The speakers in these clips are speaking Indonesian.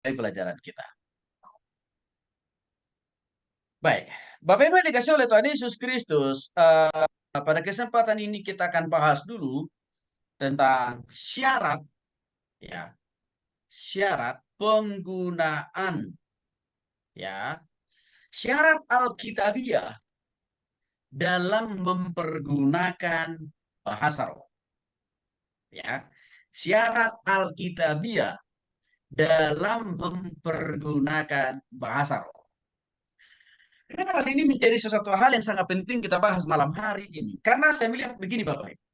pelajaran kita. Baik, Bapak Ibu yang dikasih oleh Tuhan Yesus Kristus, pada kesempatan ini kita akan bahas dulu tentang syarat, ya, syarat penggunaan, ya, syarat Alkitabiah dalam mempergunakan bahasa roh, ya, syarat Alkitabiah dalam mempergunakan bahasa roh. Karena hal ini menjadi sesuatu hal yang sangat penting kita bahas malam hari ini. Karena saya melihat begini Bapak Ibu.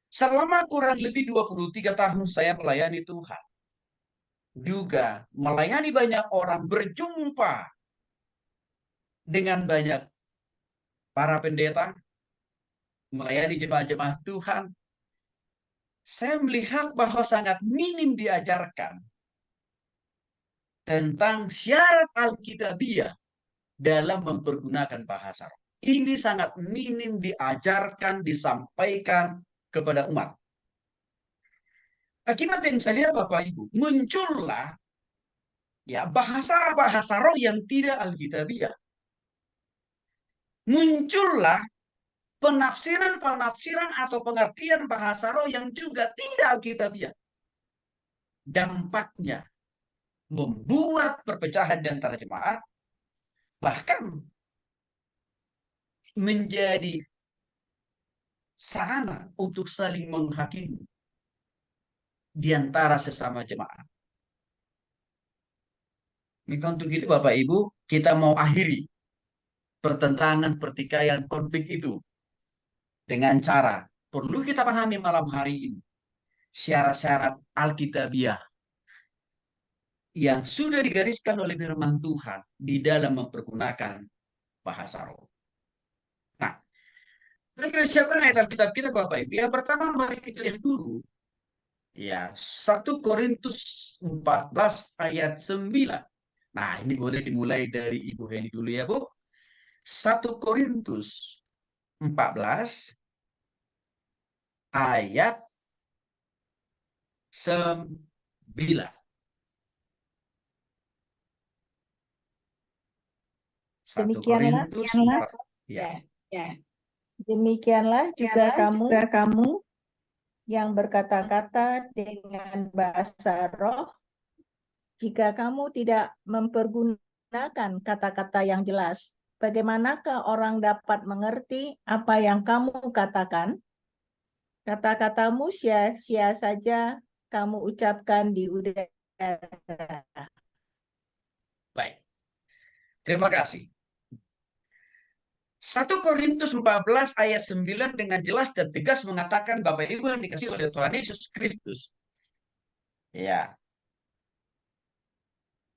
Selama kurang lebih 23 tahun saya melayani Tuhan. Juga melayani banyak orang, berjumpa dengan banyak para pendeta, melayani jemaat-jemaat Tuhan. Saya melihat bahwa sangat minim diajarkan tentang syarat Alkitabiah dalam mempergunakan bahasa roh. Ini sangat minim diajarkan, disampaikan kepada umat. Akibat yang saya lihat Bapak Ibu, muncullah ya bahasa-bahasa roh yang tidak alkitabiah. Muncullah penafsiran-penafsiran atau pengertian bahasa roh yang juga tidak alkitabiah. Dampaknya membuat perpecahan di antara jemaat, bahkan menjadi sarana untuk saling menghakimi di antara sesama jemaat. Maka untuk itu Bapak Ibu, kita mau akhiri pertentangan, pertikaian, konflik itu dengan cara perlu kita pahami malam hari ini syarat-syarat Alkitabiah yang sudah digariskan oleh firman Tuhan di dalam mempergunakan bahasa roh. Nah, mari kita siapkan ayat Alkitab kita Bapak Ibu. Yang pertama mari kita lihat dulu ya 1 Korintus 14 ayat 9. Nah, ini boleh dimulai dari Ibu Heni dulu ya, Bu. 1 Korintus 14 ayat 9. 1 Demikianlah, Korintus 4. ya, ya. Demikianlah juga kamu yang berkata-kata dengan bahasa roh, jika kamu tidak mempergunakan kata-kata yang jelas, bagaimanakah orang dapat mengerti apa yang kamu katakan? Kata-katamu sia-sia saja kamu ucapkan di udara. Baik, terima kasih. 1 Korintus 14 ayat 9 dengan jelas dan tegas mengatakan Bapak Ibu yang dikasih oleh Tuhan Yesus Kristus. Ya.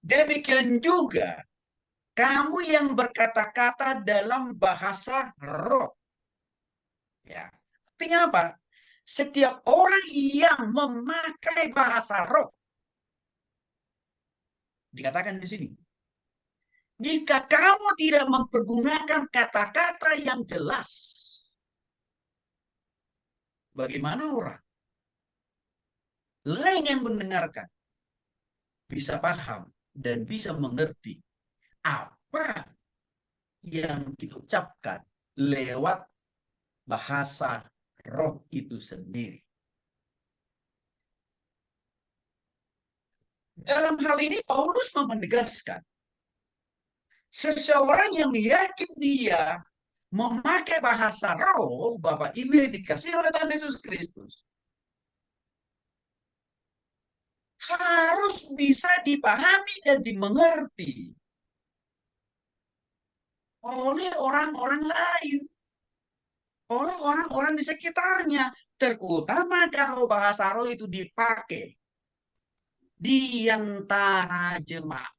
Demikian juga kamu yang berkata-kata dalam bahasa roh. Ya. Artinya apa? Setiap orang yang memakai bahasa roh dikatakan di sini. Jika kamu tidak mempergunakan kata-kata yang jelas, bagaimana orang lain yang mendengarkan bisa paham dan bisa mengerti apa yang diucapkan lewat bahasa roh itu sendiri. Dalam hal ini Paulus menegaskan seseorang yang yakin dia memakai bahasa roh, Bapak Ibu yang dikasih oleh Tuhan Yesus Kristus, harus bisa dipahami dan dimengerti oleh orang-orang lain, oleh orang-orang di sekitarnya, terutama kalau bahasa roh itu dipakai di antara jemaat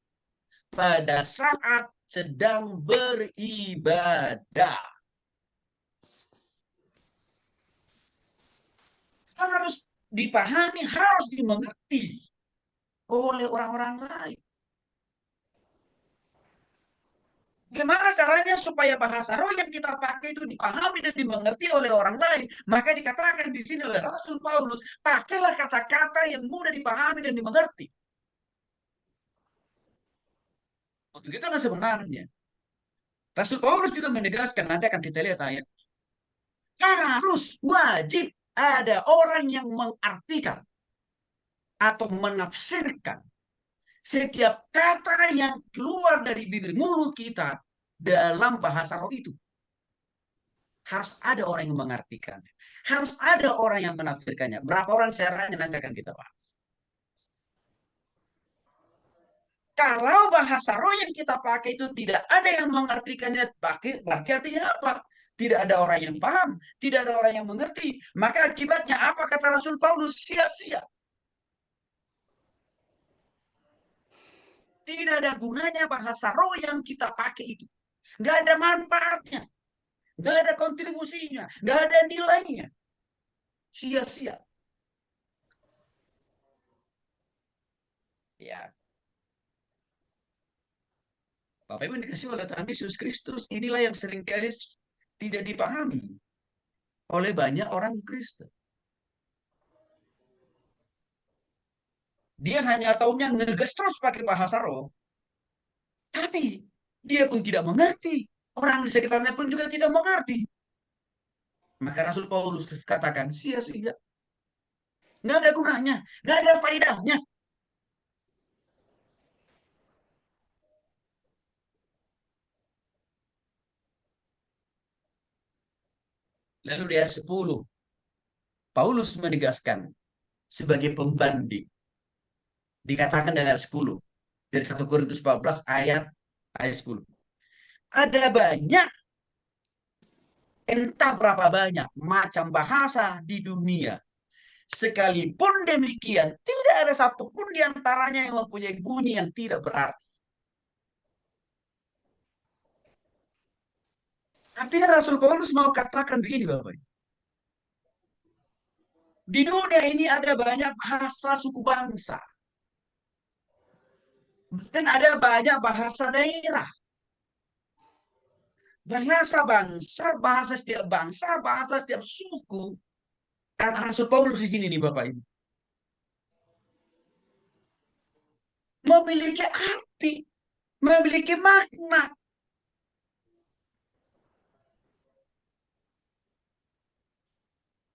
pada saat sedang beribadah. Harus dipahami, harus dimengerti oleh orang-orang lain. Gimana caranya supaya bahasa roh yang kita pakai itu dipahami dan dimengerti oleh orang lain? Maka dikatakan di sini oleh Rasul Paulus, pakailah kata-kata yang mudah dipahami dan dimengerti. Untuk itu sebenarnya Rasul Paulus juga menegaskan, nanti akan kita lihat ayat, harus wajib ada orang yang mengartikan atau menafsirkan setiap kata yang keluar dari bibir mulut kita dalam bahasa roh itu. Harus ada orang yang mengartikannya. Harus ada orang yang menafsirkannya. Berapa orang caranya nanti akan kita bahas. Kalau bahasa roh yang kita pakai itu tidak ada yang mengartikannya, berarti artinya apa? Tidak ada orang yang paham, tidak ada orang yang mengerti. Maka akibatnya apa kata Rasul Paulus? Sia-sia. Tidak ada gunanya bahasa roh yang kita pakai itu. Nggak ada manfaatnya. Nggak ada kontribusinya. Nggak ada nilainya. Sia-sia. Ya, Bapak Ibu dikasih oleh Tuhan Yesus Kristus, inilah yang seringkali tidak dipahami oleh banyak orang Kristen. Dia hanya taunya ngegas terus pakai bahasa roh, tapi dia pun tidak mengerti. Orang di sekitarnya pun juga tidak mengerti. Maka Rasul Paulus katakan, sia-sia. Nggak ada gunanya, nggak ada faedahnya. Lalu dia 10, Paulus menegaskan sebagai pembanding. Dikatakan dalam 10, dari 1 Korintus 14 ayat 10. Ada banyak, entah berapa banyak macam bahasa di dunia. Sekalipun demikian, tidak ada satupun di antaranya yang mempunyai bunyi yang tidak berarti. Artinya Rasul Paulus mau katakan begini, Bapak. Di dunia ini ada banyak bahasa suku bangsa. Dan ada banyak bahasa daerah. Bahasa bangsa, bahasa setiap bangsa, bahasa setiap suku. Kata Rasul Paulus di sini nih, Bapak Ibu. Memiliki arti, memiliki makna.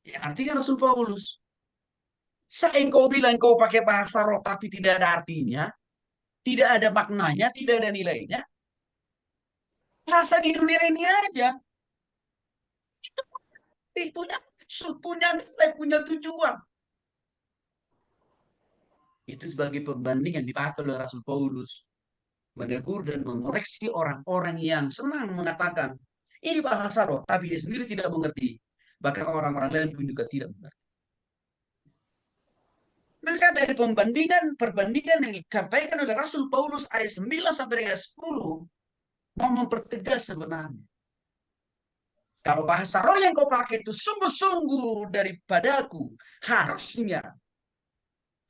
Ya, artinya Rasul Paulus. Saya engkau bilang engkau pakai bahasa roh tapi tidak ada artinya, tidak ada maknanya, tidak ada nilainya. Bahasa di dunia ini aja. Punya punya nilai, punya tujuan. Itu sebagai perbanding yang dipakai oleh Rasul Paulus. Menegur dan mengoreksi orang-orang yang senang mengatakan, ini bahasa roh, tapi dia sendiri tidak mengerti. Bahkan orang-orang lain pun juga tidak mengerti. Maka dari perbandingan yang disampaikan oleh Rasul Paulus ayat 9 sampai dengan 10, mau mempertegas sebenarnya. Kalau bahasa roh yang kau pakai itu sungguh-sungguh daripadaku, harusnya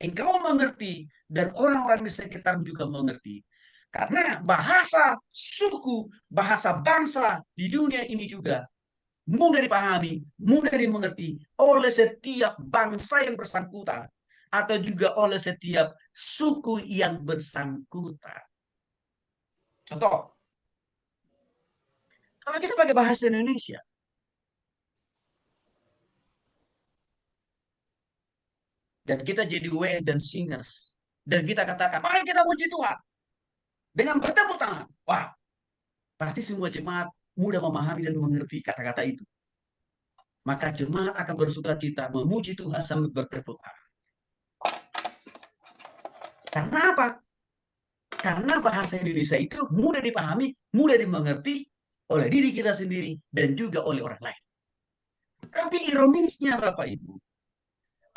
engkau mengerti dan orang-orang di sekitar juga mengerti. Karena bahasa suku, bahasa bangsa di dunia ini juga mudah dipahami, mudah dimengerti oleh setiap bangsa yang bersangkutan atau juga oleh setiap suku yang bersangkutan. Contoh, kalau kita pakai bahasa Indonesia, dan kita jadi WN dan singers, dan kita katakan, mari kita puji Tuhan dengan bertepuk tangan. Wah, pasti semua jemaat mudah memahami dan mengerti kata-kata itu. Maka jemaat akan bersuka cita memuji Tuhan sambil bertepuk tangan. Karena apa? Karena bahasa Indonesia itu mudah dipahami, mudah dimengerti oleh diri kita sendiri dan juga oleh orang lain. Tapi ironisnya Bapak Ibu,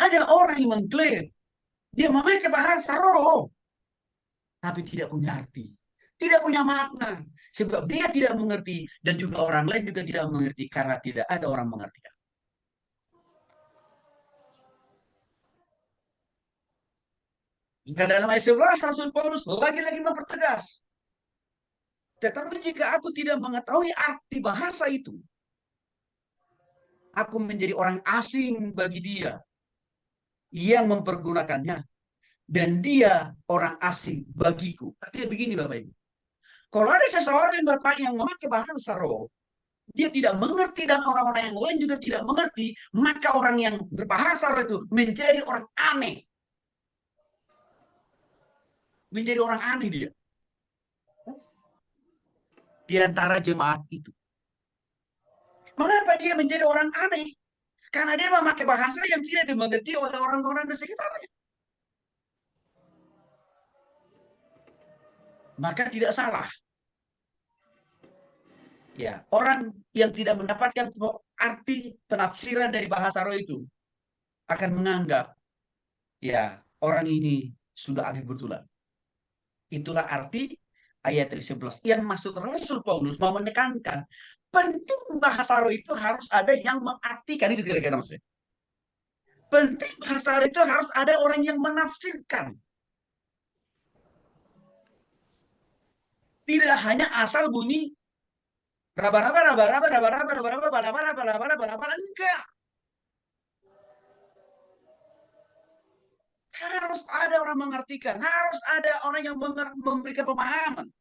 ada orang yang mengklaim dia memakai bahasa roh, tapi tidak punya arti, tidak punya makna, sebab dia tidak mengerti dan juga orang lain juga tidak mengerti karena tidak ada orang mengerti. Jika dalam ayat 11 Rasul Paulus lagi-lagi mempertegas, tetapi jika aku tidak mengetahui arti bahasa itu, aku menjadi orang asing bagi dia yang mempergunakannya, dan dia orang asing bagiku. Artinya begini Bapak Ibu, Kalau ada seseorang yang memakai bahasa roh, dia tidak mengerti dan orang-orang yang lain juga tidak mengerti, maka orang yang berbahasa roh itu menjadi orang aneh. Menjadi orang aneh dia. Di antara jemaat itu. Mengapa dia menjadi orang aneh? Karena dia memakai bahasa yang tidak dimengerti oleh orang-orang di sekitarnya. Maka tidak salah. Ya, orang yang tidak mendapatkan arti penafsiran dari bahasa roh itu akan menganggap, ya, orang ini sudah aneh betulan. Itulah arti ayat 11. Yang maksud Rasul Paulus mau menekankan penting bahasa roh itu harus ada yang mengartikan, itu kira-kira maksudnya. Penting bahasa roh itu harus ada orang yang menafsirkan. Tidak hanya asal bunyi raba-raba, raba-raba, raba-raba, raba-raba, balabala, balabala, balabala, enggak. Harus ada orang mengartikan, harus ada orang yang memberikan pemahaman.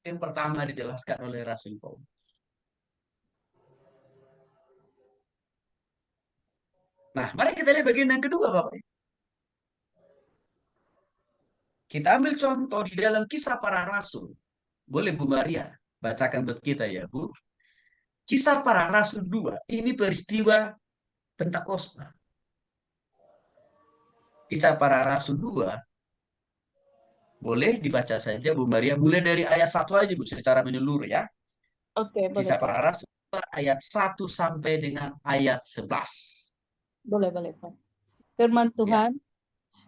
Yang pertama dijelaskan oleh Rasul Paulus. Nah, mari kita lihat bagian yang kedua, Bapak. Kita ambil contoh di dalam Kisah Para Rasul. Boleh Bu Maria bacakan buat kita ya, Bu. Kisah Para Rasul 2. Ini peristiwa Pentakosta. Kisah Para Rasul 2. Boleh dibaca saja Bu Maria. Mulai dari ayat 1 aja Bu, secara menyeluruh ya. Oke, boleh, Kisah Pak. Para Rasul ayat 1 sampai dengan ayat 11. Boleh, Pak. Firman Ya. Tuhan,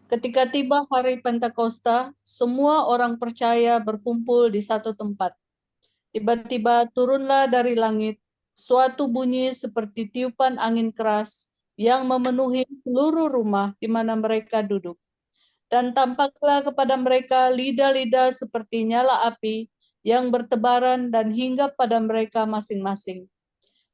ketika tiba hari Pentakosta, semua orang percaya berkumpul di satu tempat. Tiba-tiba turunlah dari langit suatu bunyi seperti tiupan angin keras yang memenuhi seluruh rumah di mana mereka duduk. Dan tampaklah kepada mereka lidah-lidah seperti nyala api yang bertebaran dan hinggap pada mereka masing-masing.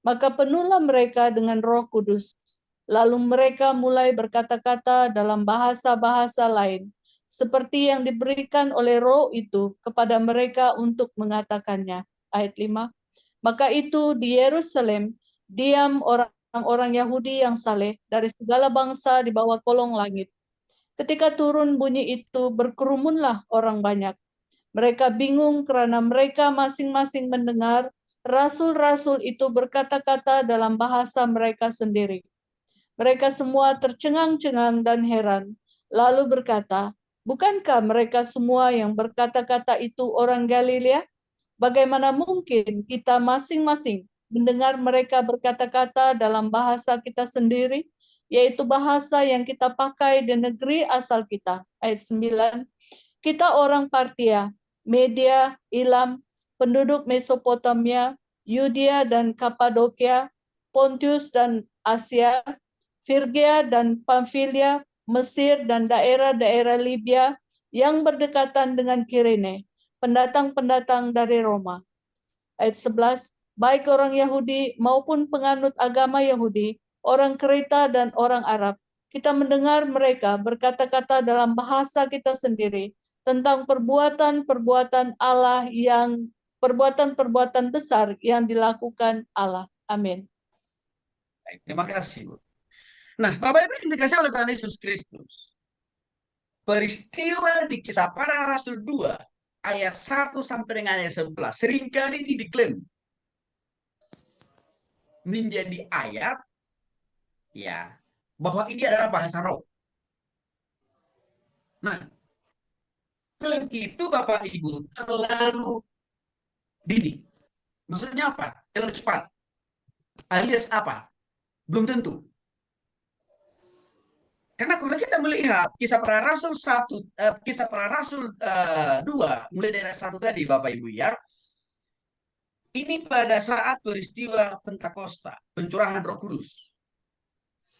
Maka penuhlah mereka dengan Roh Kudus. Lalu mereka mulai berkata-kata dalam bahasa-bahasa lain, seperti yang diberikan oleh Roh itu kepada mereka untuk mengatakannya. Ayat 5. Maka itu di Yerusalem diam orang-orang Yahudi yang saleh dari segala bangsa di bawah kolong langit. Ketika turun bunyi itu, berkerumunlah orang banyak. Mereka bingung karena mereka masing-masing mendengar rasul-rasul itu berkata-kata dalam bahasa mereka sendiri. Mereka semua tercengang-cengang dan heran, lalu berkata, "Bukankah mereka semua yang berkata-kata itu orang Galilea? Bagaimana mungkin kita masing-masing mendengar mereka berkata-kata dalam bahasa kita sendiri, yaitu bahasa yang kita pakai di negeri asal kita?" Ayat 9. Kita orang Partia, Media, Ilam, penduduk Mesopotamia, Yudea dan Kapadokia, Pontius dan Asia, Firgia dan Pamfilia, Mesir dan daerah-daerah Libya yang berdekatan dengan Kirene, pendatang-pendatang dari Roma. Ayat 11, baik orang Yahudi maupun penganut agama Yahudi, orang Kreta dan orang Arab, kita mendengar mereka berkata-kata dalam bahasa kita sendiri tentang perbuatan-perbuatan Allah yang perbuatan-perbuatan besar yang dilakukan Allah. Amin. Baik, terima kasih, Bu. Nah, Bapak Ibu yang dikasih oleh Tuhan Yesus Kristus. Peristiwa di Kisah Para Rasul 2 ayat 1 sampai dengan ayat 11 seringkali ini diklaim menjadi ayat, ya, bahwa ini adalah bahasa roh. Nah, klaim itu Bapak Ibu terlalu dini. Maksudnya apa? Terlalu cepat. Alias apa? Belum tentu. Karena kalau kita melihat Kisah Para Rasul 1, Kisah Para Rasul 2, mulai dari ayat 1 tadi Bapak Ibu ya, ini pada saat peristiwa Pentakosta, pencurahan Roh Kudus.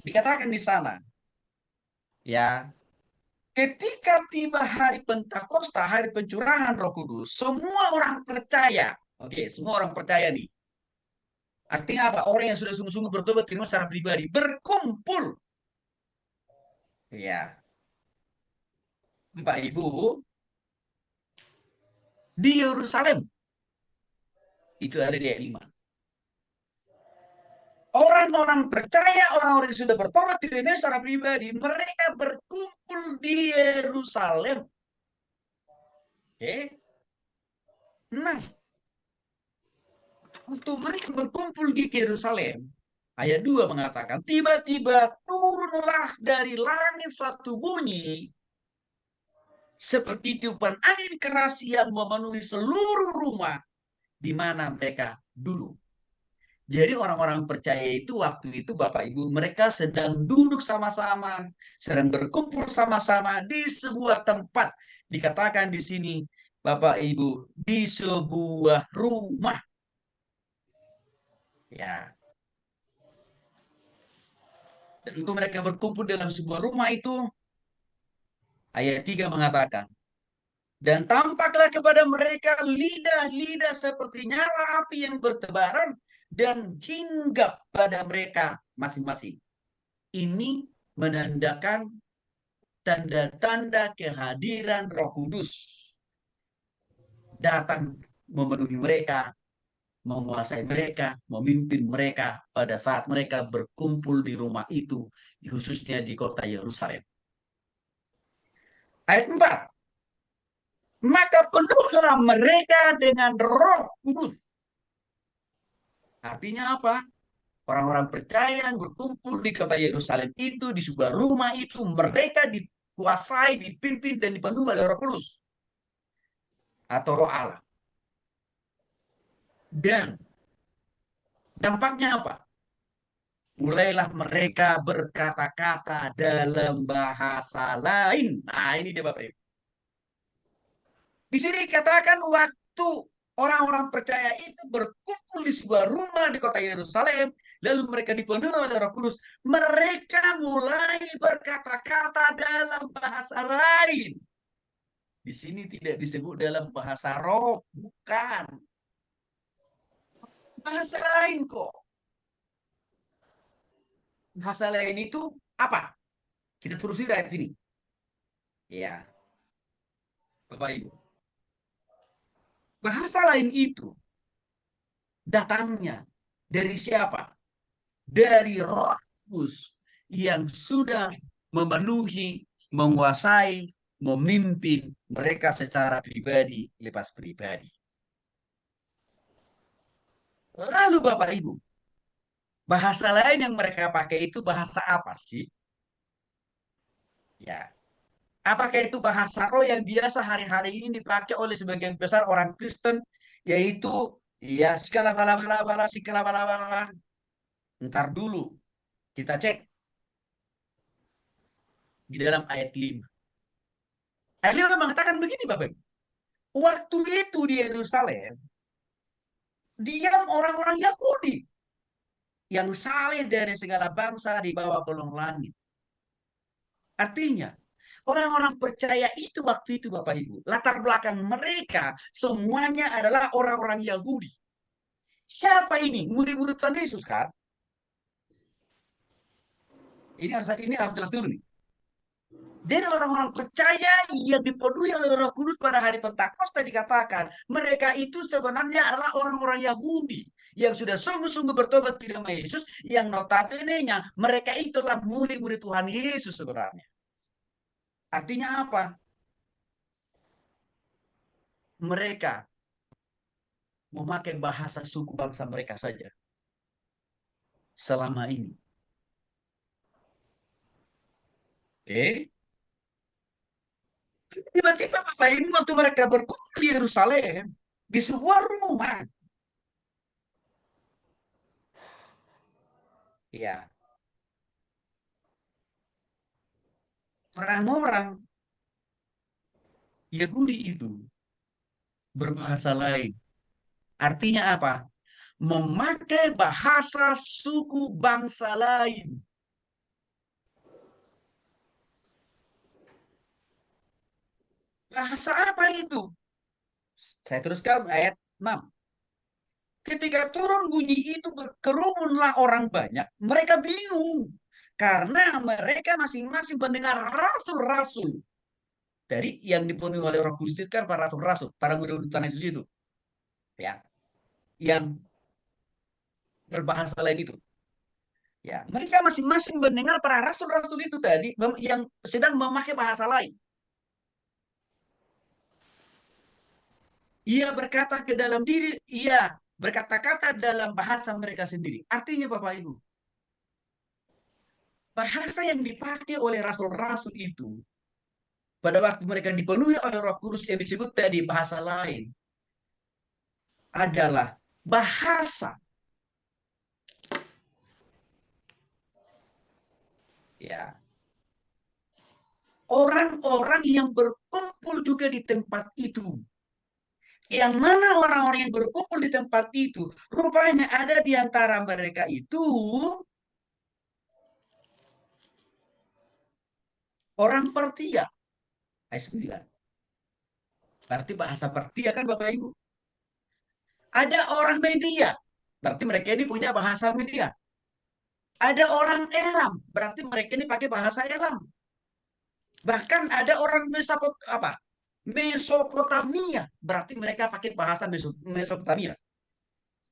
Dikatakan di sana, ya, ketika tiba hari Pentakosta, hari pencurahan Roh Kudus, semua orang percaya. Oke, semua orang percaya nih. Artinya apa? Orang yang sudah sungguh-sungguh bertobat terima secara pribadi berkumpul Ya, Bapak Ibu, di Yerusalem itu ada di ayat 5. Orang-orang percaya, orang-orang yang sudah bertobat dirinya secara pribadi, mereka berkumpul di Yerusalem. Oke. Nah, untuk mereka berkumpul di Yerusalem, ayat 2 mengatakan, tiba-tiba turunlah dari langit suatu bunyi, seperti tiupan angin keras yang memenuhi seluruh rumah di mana mereka duduk. Jadi orang-orang percaya itu waktu itu Bapak Ibu, mereka sedang duduk sama-sama, sedang berkumpul sama-sama di sebuah tempat. Dikatakan di sini Bapak Ibu, di sebuah rumah. Ya. Dan untuk mereka berkumpul dalam sebuah rumah itu, ayat 3 mengatakan, dan tampaklah kepada mereka lidah-lidah seperti nyala api yang bertebaran dan hinggap pada mereka masing-masing. Ini menandakan tanda-tanda kehadiran Roh Kudus datang memenuhi mereka, menguasai mereka, memimpin mereka pada saat mereka berkumpul di rumah itu, khususnya di kota Yerusalem. Ayat 4. Maka penuhlah mereka dengan Roh Kudus. Artinya apa? Orang-orang percaya yang berkumpul di kota Yerusalem itu, di sebuah rumah itu, mereka dikuasai, dipimpin, dan dipenuhi oleh Roh Kudus atau Roh Allah. Dan dampaknya apa? Mulailah mereka berkata-kata dalam bahasa lain. Nah, ini dia Bapak Ibu. Di sini dikatakan waktu orang-orang percaya itu berkumpul di sebuah rumah di kota Yerusalem, lalu mereka dipenuhi oleh Roh Kudus, mereka mulai berkata-kata dalam bahasa lain. Di sini tidak disebut dalam bahasa roh, bukan. Bahasa lain kok. Bahasa lain itu apa? Kita terusin ayat sini. Ya, Bapak Ibu. Bahasa lain itu datangnya dari siapa? Dari Roh Kudus yang sudah memenuhi, menguasai, memimpin mereka secara pribadi, lepas pribadi. Lalu Bapak Ibu, bahasa lain yang mereka pakai itu bahasa apa sih? Ya, apakah itu bahasa roh yang biasa hari-hari ini dipakai oleh sebagian besar orang Kristen, yaitu ya segala bala segala bala. Ntar dulu kita cek di dalam ayat 5. Ayat 5 mengatakan begini Bapak Ibu. Waktu itu di Yerusalem, diam orang-orang Yahudi yang saleh dari segala bangsa di bawah kolong langit. Artinya, orang-orang percaya itu waktu itu Bapak Ibu, latar belakang mereka semuanya adalah orang-orang Yahudi. Siapa ini? Murid-murid Tuhan Yesus kan? Ini harus jelas dulu nih. Jadi orang-orang percaya yang dipenuhi oleh Roh Kudus pada hari Pentakosta dikatakan mereka itu sebenarnya adalah orang-orang Yahudi yang sudah sungguh-sungguh bertobat di nama Yesus, yang notabene-nya mereka itu adalah murid-murid Tuhan Yesus sebenarnya. Artinya apa? Mereka memakai bahasa suku bangsa mereka saja selama ini. Oke? Tiba-tiba Bapak Ibu waktu mereka berkumpul di Yerusalem, di sebuah rumah, ya, orang-orang Yahudi itu berbahasa lain. Artinya apa? Memakai bahasa suku bangsa lain. Bahasa apa itu? Saya teruskan ayat 6. Ketika turun bunyi itu berkerumunlah orang banyak, mereka bingung. Karena mereka masing-masing mendengar rasul-rasul dari yang dipenuhi oleh Roh Kudus itu kan para rasul-rasul, para murid Tuhan Yesus itu, ya, yang berbahasa lain itu. Ya, mereka masing-masing mendengar para rasul-rasul itu tadi yang sedang memakai bahasa lain. Ia berkata ke dalam diri, ia berkata-kata dalam bahasa mereka sendiri. Artinya Bapak Ibu, bahasa yang dipakai oleh rasul-rasul itu pada waktu mereka dipenuhi oleh Roh Kudus yang disebut tadi bahasa lain adalah bahasa, ya, orang-orang yang berkumpul juga di tempat itu. Yang mana orang-orang yang berkumpul di tempat itu, rupanya ada di antara mereka itu orang Pertia. Ayat 9. Berarti bahasa Pertia kan Bapak Ibu. Ada orang Media, berarti mereka ini punya bahasa Media. Ada orang Elam, berarti mereka ini pakai bahasa Elam. Bahkan ada orang Mesopotamia, berarti mereka pakai bahasa Mesopotamia.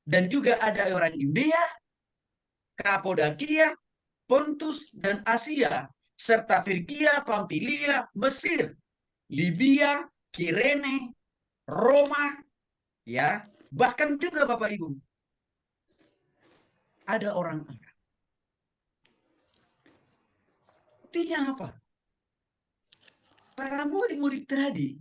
Dan juga ada orang Yudea, Kapodakia, Pontus, dan Asia, serta Firgia, Pamfilia, Mesir, Libya, Kirene, Roma, ya, bahkan juga Bapak Ibu, ada orang Arab. Artinya apa? Para murid-murid tadi,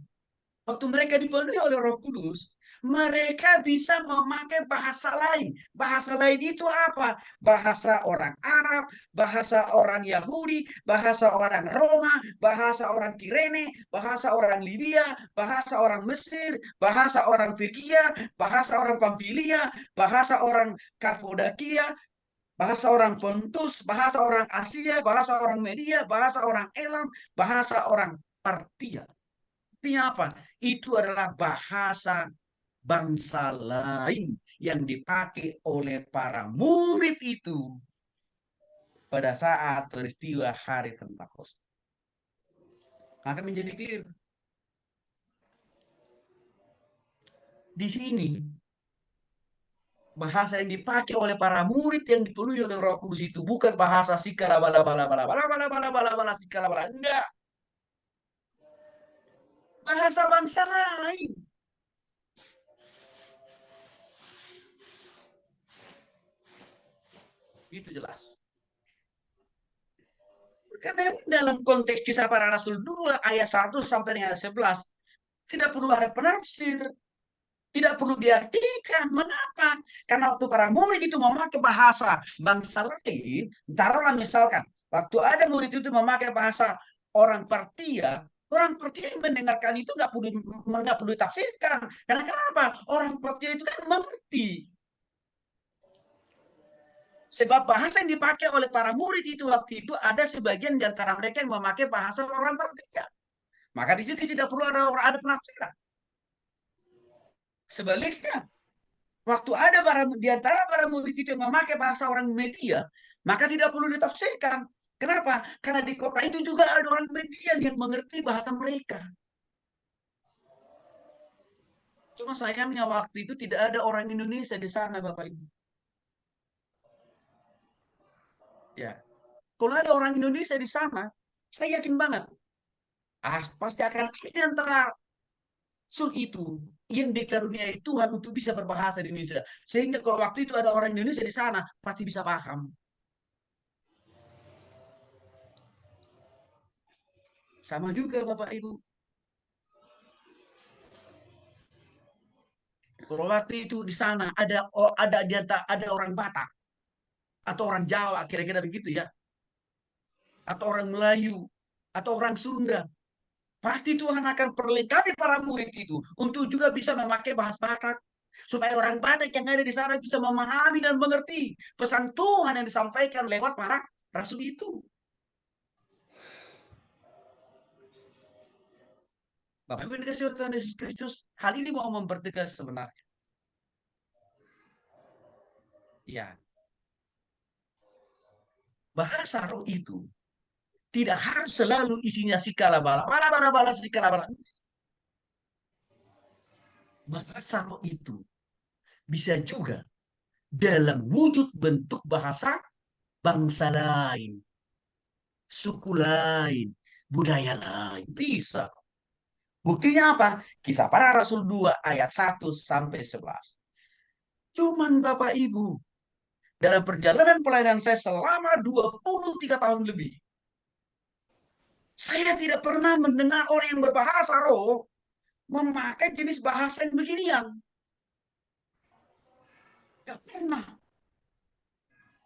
waktu mereka dipenuhi oleh Roh Kudus, mereka bisa memakai bahasa lain. Bahasa lain itu apa? Bahasa orang Arab, bahasa orang Yahudi, bahasa orang Roma, bahasa orang Kirene, bahasa orang Libya, bahasa orang Mesir, bahasa orang Frigia, bahasa orang Pamfilia, bahasa orang Kapodakia, bahasa orang Pontus, bahasa orang Asia, bahasa orang Media, bahasa orang Elam, bahasa orang Partia. Artinya apa? Itu adalah bahasa bangsa lain yang dipakai oleh para murid itu pada saat peristiwa hari Pentakosta. Maka menjadi clear. Di sini bahasa yang dipakai oleh para murid yang dipenuhi oleh Roh Kudus itu bukan bahasa sikala bala bala bala bala bala bala bala bala sikala bala, enggak. Bahasa bangsa lain. Itu jelas. Karena dalam konteks kisah para rasul 2 ayat 1 sampai dengan 11 tidak perlu ada penafsir, tidak perlu diartikan. Mengapa? Karena waktu para murid itu memakai bahasa bangsa lain, taruhlah misalkan waktu ada murid itu memakai bahasa orang Partia, orang Partia yang mendengarkan itu nggak perlu ditafsirkan. Karena kenapa? Orang Partia itu kan mengerti. Sebab bahasa yang dipakai oleh para murid itu waktu itu ada sebagian di antara mereka yang memakai bahasa orang Partia. Maka di situ tidak perlu ada penafsiran. Sebaliknya, waktu ada di antara para murid itu yang memakai bahasa orang Media, maka tidak perlu ditafsirkan. Kenapa? Karena di kota itu juga ada orang Media yang mengerti bahasa mereka. Cuma sayangnya waktu itu tidak ada orang Indonesia di sana, Bapak Ibu. Ya, kalau ada orang Indonesia di sana, saya yakin banget, pasti akan ada di antara itu yang dikaruniai Tuhan untuk bisa berbahasa di Indonesia. Sehingga kalau waktu itu ada orang Indonesia di sana, pasti bisa paham. Sama juga Bapak Ibu. Kalau waktu itu di sana ada orang Batak atau orang Jawa kira-kira begitu ya, atau orang Melayu atau orang Sunda, pasti Tuhan akan perlengkapi para murid itu untuk juga bisa memakai bahasa Batak supaya orang Batak yang ada di sana bisa memahami dan mengerti pesan Tuhan yang disampaikan lewat para rasul itu. Bapak Ibu dikasih Tuhan Yesus Kristus, hal ini mau mempertegas sebenarnya. Ya, bahasa roh itu tidak harus selalu isinya sikalabala, bala, sikalabala. Bahasa roh itu bisa juga dalam wujud bentuk bahasa bangsa lain, suku lain, budaya lain. Bisa. Buktinya apa? Kisah Para Rasul 2 ayat 1 sampai 11. Cuman Bapak Ibu, dalam perjalanan pelayanan saya selama 23 tahun lebih, saya tidak pernah mendengar orang yang berbahasa roh memakai jenis bahasa yang beginian. Tidak pernah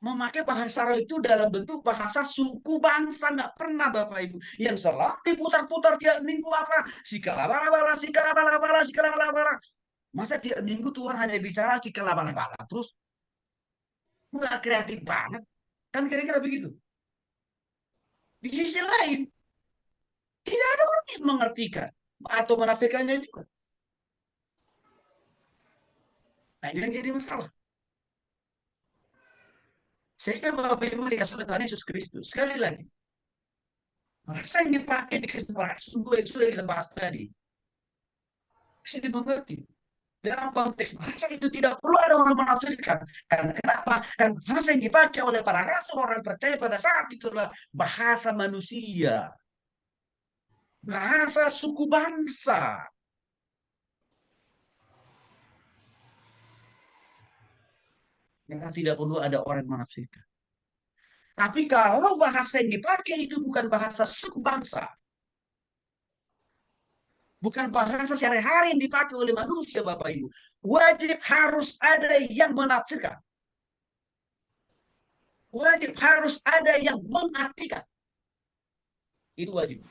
memakai bahasa roh itu dalam bentuk bahasa suku bangsa. Nggak pernah Bapak Ibu. Yang selalu diputar-putar tiap minggu apa? Sikalabala, sikalabala, sikalabala. Masa tiap minggu Tuhan hanya bicara sikalabala. Terus nggak kreatif banget. Kan kira-kira begitu. Di sisi lain, tidak ada orang yang mengertikan atau menafsirkannya juga. Nah, ini yang jadi masalah. Sehingga Bapak Ibu dikasih oleh Tuhan Yesus Kristus. Sekali lagi, bahasa yang dipakai di kesempatan sungguh yang sudah kita bahas tadi, bisa dimengerti. Dalam konteks bahasa itu tidak perlu ada orang menafsirkan. Karena kenapa? Karena bahasa yang dipakai oleh para rasul orang percaya pada saat itu adalah bahasa manusia. Bahasa suku bangsa. Maka tidak perlu ada orang yang menafsirkan. Tapi kalau bahasa yang dipakai itu bukan bahasa suku bangsa, bukan bahasa sehari-hari yang dipakai oleh manusia, Bapak Ibu, wajib harus ada yang menafsirkan. Wajib harus ada yang mengartikan. Itu wajib.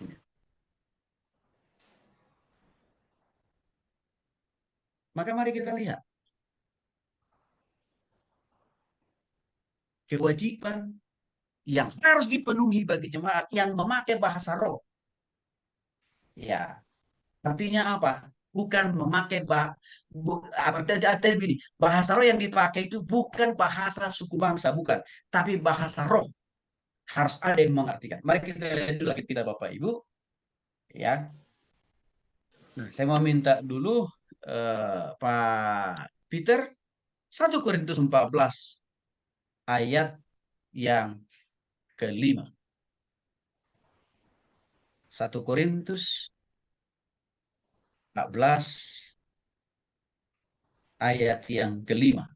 Maka mari kita lihat. Kewajiban yang harus dipenuhi bagi jemaat yang memakai bahasa roh. Ya, artinya apa? Bukan memakai bahasa roh yang dipakai itu bukan bahasa suku bangsa, bukan, tapi bahasa roh. Harus ada yang mengartikan. Mari kita lihat dulu kita Bapak Ibu, ya. Nah, saya mau minta dulu Pak Peter 1 Korintus 14 ayat yang kelima. 1 Korintus 14 ayat yang kelima.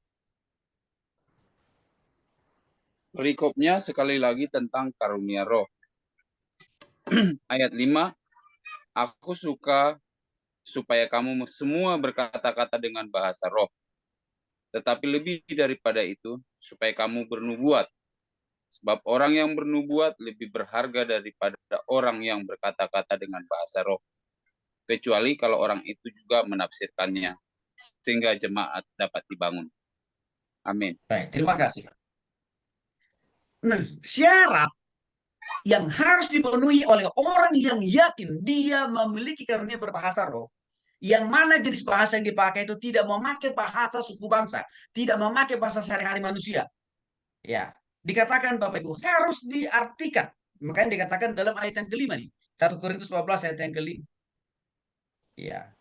Perikopnya sekali lagi tentang karunia roh. Ayat 5, aku suka supaya kamu semua berkata-kata dengan bahasa roh. Tetapi lebih daripada itu, supaya kamu bernubuat. Sebab orang yang bernubuat lebih berharga daripada orang yang berkata-kata dengan bahasa roh. Kecuali kalau orang itu juga menafsirkannya, sehingga jemaat dapat dibangun. Amin. Baik, terima kasih. Nah, syarat yang harus dipenuhi oleh orang yang yakin dia memiliki karunia berbahasa roh, yang mana jenis bahasa yang dipakai itu tidak memakai bahasa suku bangsa, tidak memakai bahasa sehari-hari manusia. Ya, dikatakan Bapak Ibu harus diartikan. Makanya dikatakan dalam ayat yang kelima nih, 1 Korintus 14 ayat yang kelima. Ya,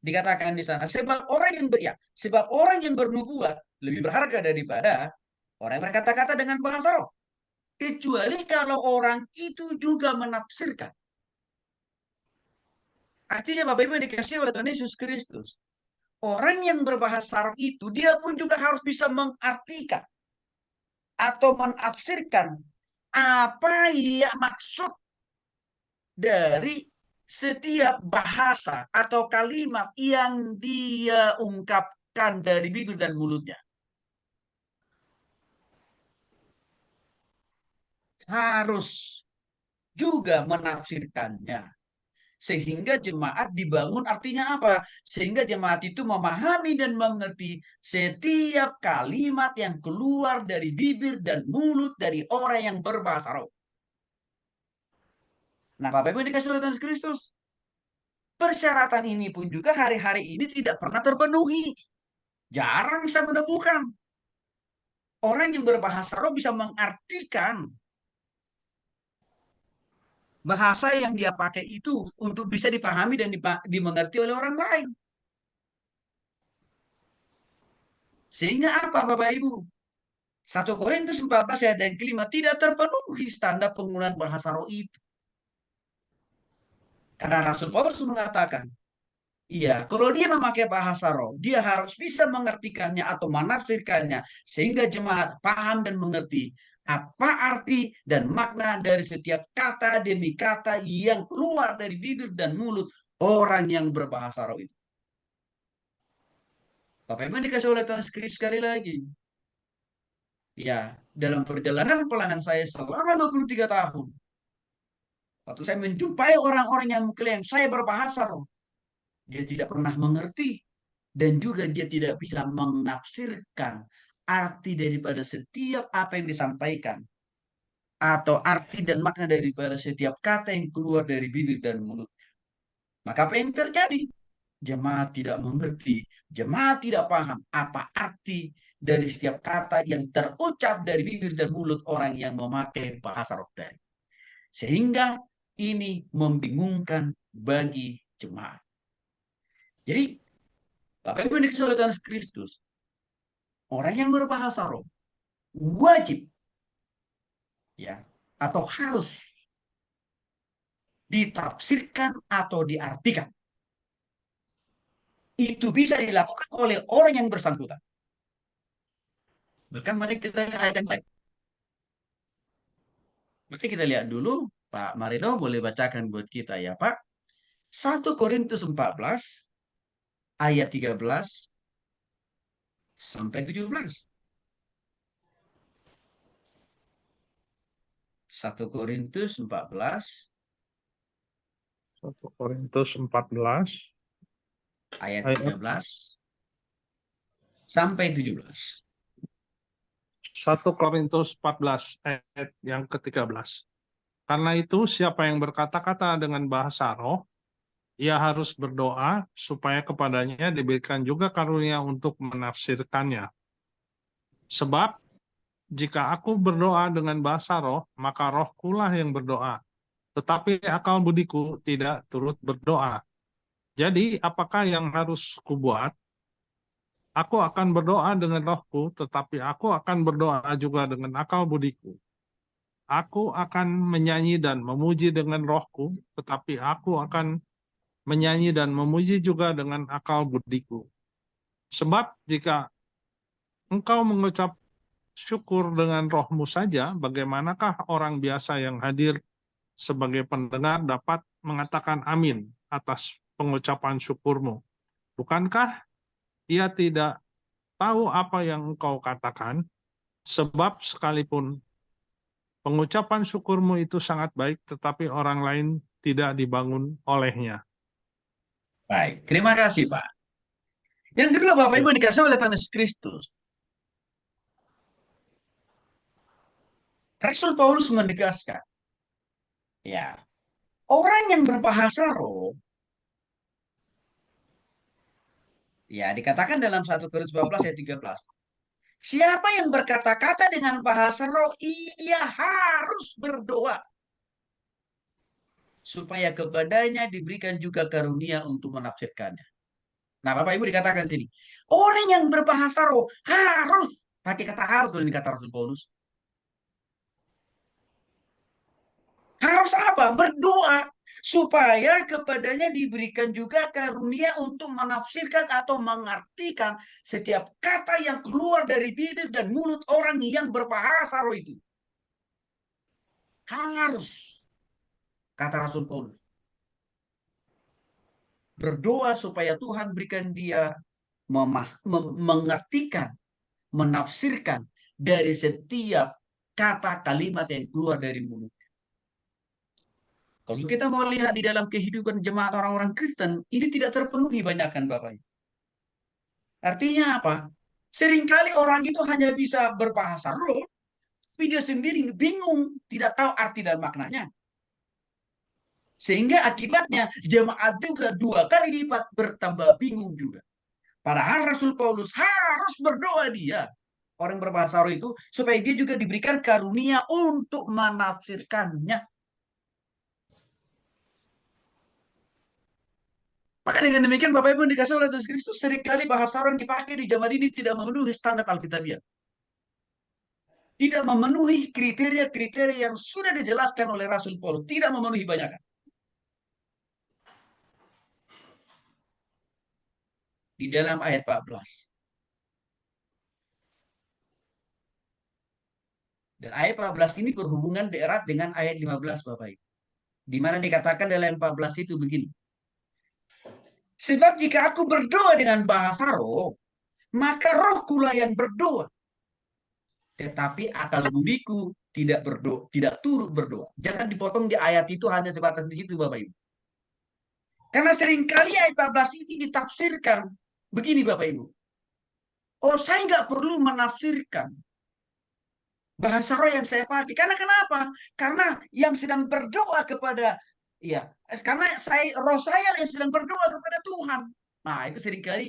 dikatakan di sana sebab orang yang bernubuat lebih berharga daripada orang yang berkata-kata dengan bahasa roh. Kecuali kalau orang itu juga menafsirkan. Artinya Bapak Ibu dikasih oleh Tuhan Yesus Kristus. Orang yang berbahasa roh itu, dia pun juga harus bisa mengartikan atau menafsirkan apa yang maksud dari setiap bahasa atau kalimat yang dia ungkapkan dari bibir dan mulutnya. Harus juga menafsirkannya. Sehingga jemaat dibangun artinya apa? Sehingga jemaat itu memahami dan mengerti setiap kalimat yang keluar dari bibir dan mulut dari orang yang berbahasa roh. Nah, Bapak Ibu dikasih oleh Tuhan Kristus. Persyaratan ini pun juga hari-hari ini tidak pernah terpenuhi. Jarang bisa menemukan. orang yang berbahasa roh bisa mengartikan bahasa yang dia pakai itu untuk bisa dipahami dan dimengerti oleh orang lain. Sehingga apa Bapak Ibu? 1 Korintus 14 ayat yang kelima, tidak terpenuhi standar penggunaan bahasa roh itu. Karena Rasul Paulus mengatakan, iya, kalau dia memakai bahasa roh, dia harus bisa mengartikannya atau menafsirkannya sehingga jemaat paham dan mengerti apa arti dan makna dari setiap kata demi kata yang keluar dari bibir dan mulut orang yang berbahasa roh itu. Bapak Ibu dikasih oleh Tuhan sekali lagi. Ya, dalam perjalanan pelayanan saya selama 23 tahun, waktu saya menjumpai orang-orang yang mengklaim saya berbahasa roh, dia tidak pernah mengerti dan juga dia tidak bisa menafsirkan arti daripada setiap apa yang disampaikan atau arti dan makna daripada setiap kata yang keluar dari bibir dan mulut. Maka apa yang terjadi? Jemaat tidak mengerti, jemaat tidak paham apa arti dari setiap kata yang terucap dari bibir dan mulut orang yang memakai bahasa roh tadi. Sehingga ini membingungkan bagi jemaat. Jadi, Bapak Ibu dikasih oleh Tuhan Kristus, orang yang berbahasa roh wajib ya atau harus ditafsirkan atau diartikan. Itu bisa dilakukan oleh orang yang bersangkutan. Bahkan mari kita lihat ayat yang lain. Mari kita lihat dulu, Pak Marino boleh bacakan buat kita ya Pak. 1 Korintus 14 ayat 13 sampai 17. 1 Korintus 14 1 Korintus 14 ayat ayat 13 sampai 17. 1 Korintus 14 ayat yang ke-13. Karena itu siapa yang berkata-kata dengan bahasa roh, ia harus berdoa supaya kepadanya diberikan juga karunia untuk menafsirkannya. Sebab jika aku berdoa dengan bahasa roh, maka rohkulah yang berdoa. Tetapi akal budiku tidak turut berdoa. Jadi apakah yang harus kubuat? Aku akan berdoa dengan rohku, tetapi aku akan berdoa juga dengan akal budiku. Aku akan menyanyi dan memuji dengan rohku, tetapi aku akan menyanyi dan memuji juga dengan akal budiku. Sebab jika engkau mengucap syukur dengan rohmu saja, bagaimanakah orang biasa yang hadir sebagai pendengar dapat mengatakan amin atas pengucapan syukurmu? Bukankah ia tidak tahu apa yang engkau katakan? Sebab sekalipun pengucapan syukurmu itu sangat baik, tetapi orang lain tidak dibangun olehnya. Baik, terima kasih Pak. Yang kedua Bapak Ibu dikasih oleh Tuhan Yesus Kristus. Rasul Paulus menegaskan, ya, orang yang berbahasa roh, ya dikatakan dalam 1 Korintus 12 ayat 13. Siapa yang berkata-kata dengan bahasa roh, ia harus berdoa supaya kepadanya diberikan juga karunia untuk menafsirkannya. Nah, Bapak Ibu dikatakan sini, orang yang berbahasa roh harus, pakai kata harus dalam kata Rasul Paulus. Harus apa? Berdoa supaya kepadanya diberikan juga karunia untuk menafsirkan atau mengartikan setiap kata yang keluar dari bibir dan mulut orang yang berbahasa roh itu. Harus, kata Rasul Paulus. Berdoa supaya Tuhan berikan dia mengartikan, menafsirkan dari setiap kata kalimat yang keluar dari mulut. Kalau kita mau lihat di dalam kehidupan jemaat orang-orang Kristen, ini tidak terpenuhi banyakkan Bapak. Artinya apa? Seringkali orang itu hanya bisa berbahasa roh, tapi dia sendiri bingung, tidak tahu arti dan maknanya. Sehingga akibatnya jemaat juga 2 kali lipat bertambah bingung juga. Padahal Rasul Paulus harus berdoa dia orang berbahasa roh itu supaya dia juga diberikan karunia untuk menafsirkannya. Maka dengan demikian Bapak Ibu yang dikasih oleh Yesus Kristus, seringkali bahasa roh yang dipakai di zaman ini tidak memenuhi standar Alkitabiah. Tidak memenuhi kriteria-kriteria yang sudah dijelaskan oleh Rasul Paulus. Tidak memenuhi banyak. Di dalam ayat 14. Dan ayat 14 ini berhubungan erat dengan ayat 15 Bapak Ibu. Di mana dikatakan dalam 14 itu begini. Sebab jika aku berdoa dengan bahasa roh, maka rohku lah yang berdoa. Tetapi akal budiku tidak berdoa, tidak turut berdoa. Jangan dipotong di ayat itu hanya sebatas di situ Bapak Ibu. Karena seringkali ayat 14 ini ditafsirkan begini Bapak Ibu. Oh, saya nggak perlu menafsirkan bahasa roh yang saya pakai. Karena kenapa? Karena yang sedang berdoa kepada, ya, karena roh saya yang sedang berdoa kepada Tuhan. Nah, itu seringkali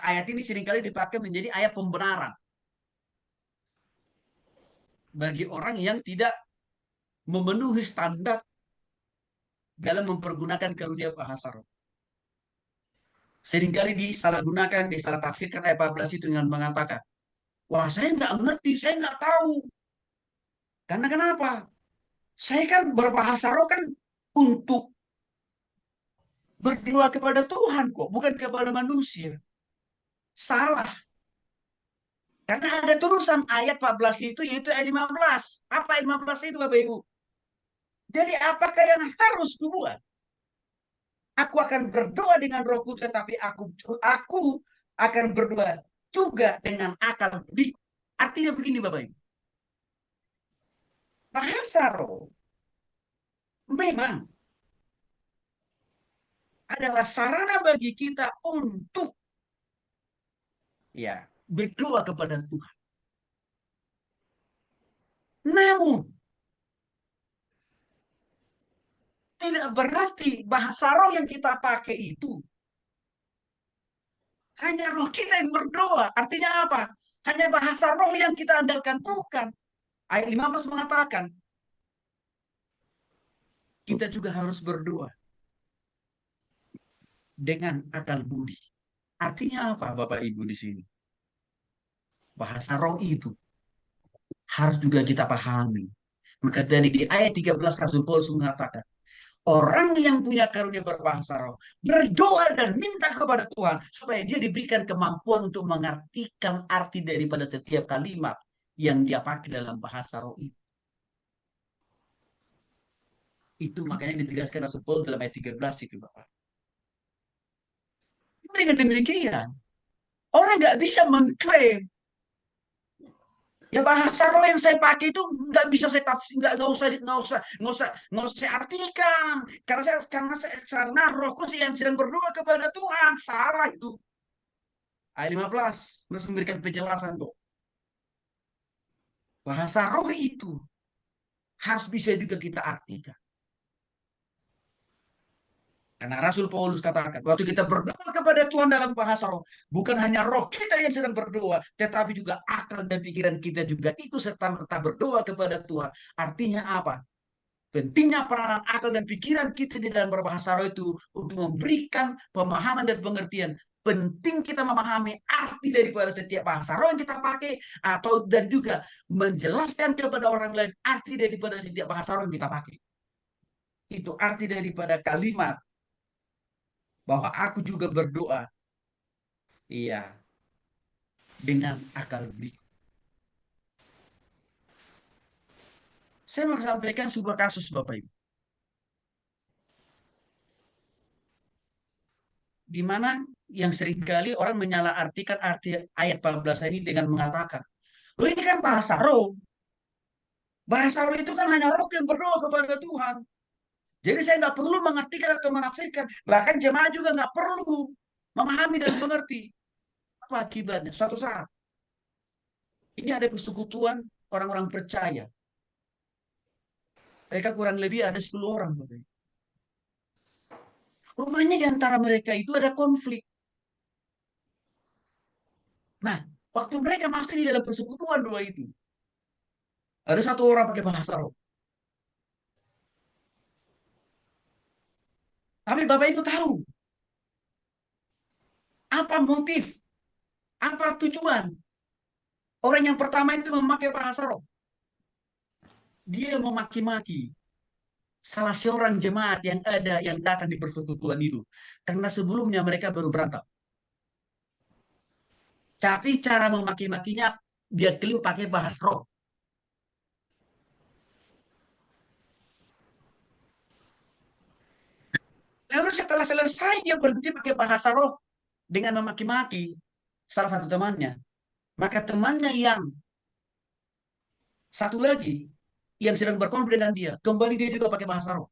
ayat ini seringkali dipakai menjadi ayat pembenaran bagi orang yang tidak memenuhi standar dalam mempergunakan karunia bahasa roh. Seringkali disalahgunakan, disalah tafsirkan ayat 14 itu dengan mengatakan, wah saya nggak ngerti, saya nggak tahu. Karena kenapa? Saya kan berbahasa roh kan untuk berdoa kepada Tuhan kok, bukan kepada manusia. Salah. Karena ada tulisan ayat 14 itu, yaitu ayat 15. Apa ayat 15 itu Bapak Ibu? Jadi apakah yang harus kubuat? Aku akan berdoa dengan rohku, tetapi aku akan berdoa juga dengan akal budiku. Artinya begini Bapak Ibu. Bahasa roh memang adalah sarana bagi kita untuk ya berdoa kepada Tuhan. Namun tidak berarti bahasa roh yang kita pakai itu hanya roh kita yang berdoa. Artinya apa? Hanya bahasa roh yang kita andalkan, bukan. Ayat 15 mengatakan kita juga harus berdoa dengan akal budi. Artinya apa Bapak Ibu di sini? Bahasa roh itu harus juga kita pahami. Maka dari di ayat 13 Rasul Paulus mengatakan, orang yang punya karunia berbahasa roh berdoa dan minta kepada Tuhan supaya dia diberikan kemampuan untuk mengartikan arti daripada setiap kalimat yang dia pakai dalam bahasa roh itu. Itu makanya ditegaskan Rasul Paulus dalam ayat 13 itu Bapak. Dengan demikian, orang nggak bisa mengklaim ya bahasa roh yang saya pakai itu nggak bisa saya tafsir, nggak usah saya artikan karena rohku sih yang sedang berdoa kepada Tuhan. Salah itu. Ayat 15 harus memberikan penjelasan kok. Bahasa roh itu harus bisa juga kita artikan. Karena Rasul Paulus katakan, waktu kita berdoa kepada Tuhan dalam bahasa roh, bukan hanya roh kita yang sedang berdoa, tetapi juga akal dan pikiran kita juga ikut serta-merta berdoa kepada Tuhan. Artinya apa? Pentingnya peranan akal dan pikiran kita di dalam berbahasa roh itu untuk memberikan pemahaman dan pengertian. Penting kita memahami arti daripada setiap bahasa roh yang kita pakai, dan juga menjelaskan kepada orang lain arti daripada setiap bahasa roh yang kita pakai. Itu arti daripada kalimat bahwa aku juga berdoa, iya, dengan akal budi. Saya mau sampaikan sebuah kasus Bapak Ibu, di mana yang seringkali orang menyalahartikan arti ayat 14 ini dengan mengatakan, loh ini kan bahasa roh. Bahasa roh itu kan hanya roh yang berdoa kepada Tuhan. Jadi saya nggak perlu mengartikan atau menafsirkan. Bahkan jemaah juga nggak perlu memahami dan mengerti. Apa akibatnya? Suatu saat ini ada persekutuan orang-orang percaya. Mereka kurang lebih ada 10 orang. Rupanya di antara mereka itu ada konflik. Nah, Waktu mereka masuk di dalam persekutuan dua itu, ada satu orang pakai bahasa roh. Tapi Bapak Ibu tahu apa motif, apa tujuan orang yang pertama itu memakai bahasa roh? Dia memaki-maki salah seorang jemaat yang ada yang datang di persekutuan itu. Karena sebelumnya mereka baru berantem. Tapi cara memaki-makinya dia klaim pakai bahasa roh. Lalu setelah selesai dia berhenti pakai bahasa roh dengan memaki-maki salah satu temannya. Maka temannya yang satu lagi yang sedang berkonflik dengan dia, kembali dia juga pakai bahasa roh.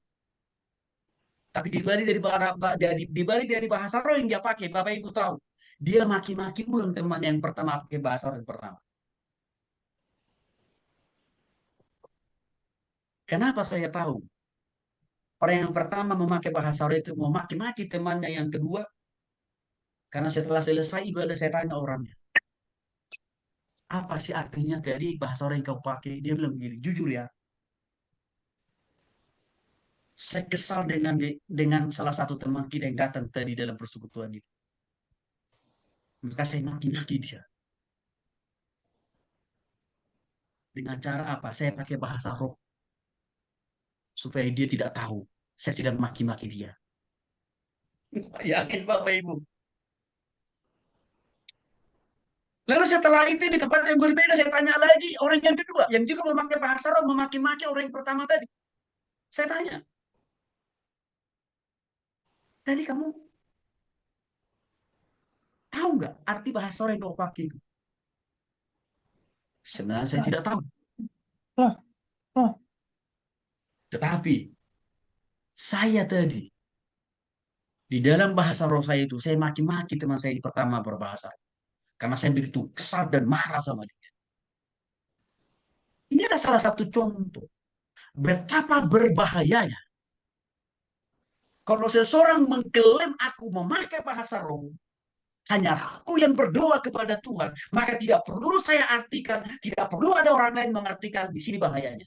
Tapi dibalik dari bahasa roh yang dia pakai, Bapak Ibu tahu, dia maki-maki ulang teman yang pertama pakai bahasa roh yang pertama. Kenapa saya tahu? Orang yang pertama memakai bahasa roh itu memaki-maki temannya yang kedua, karena setelah selesai ibadah saya tanya orangnya, apa sih artinya dari bahasa roh yang kau pakai? Dia bilang begini, jujur ya, saya kesal dengan salah satu teman kita yang datang tadi dalam persekutuan itu. Maka saya maki-maki dia. Dengan cara apa? Saya pakai bahasa roh. Supaya dia tidak tahu. Saya tidak maki-maki dia. Yakin Bapak Ibu. Lalu setelah itu di tempat yang berbeda saya tanya lagi orang yang kedua. Yang juga memakai bahasa roh memaki-maki orang yang pertama tadi. Saya tanya. Tadi kamu tahu nggak arti bahasa roh yang kau pakai itu? Sebenarnya saya tidak tahu. Tetapi saya tadi di dalam bahasa roh saya itu saya maki-maki teman saya di pertama berbahasa. Karena saya begitu kesal dan marah sama dia. Ini adalah salah satu contoh betapa berbahayanya kalau seseorang mengklaim aku memakai bahasa roh, hanya aku yang berdoa kepada Tuhan, maka tidak perlu saya artikan, tidak perlu ada orang lain mengartikan. Di sini bahayanya.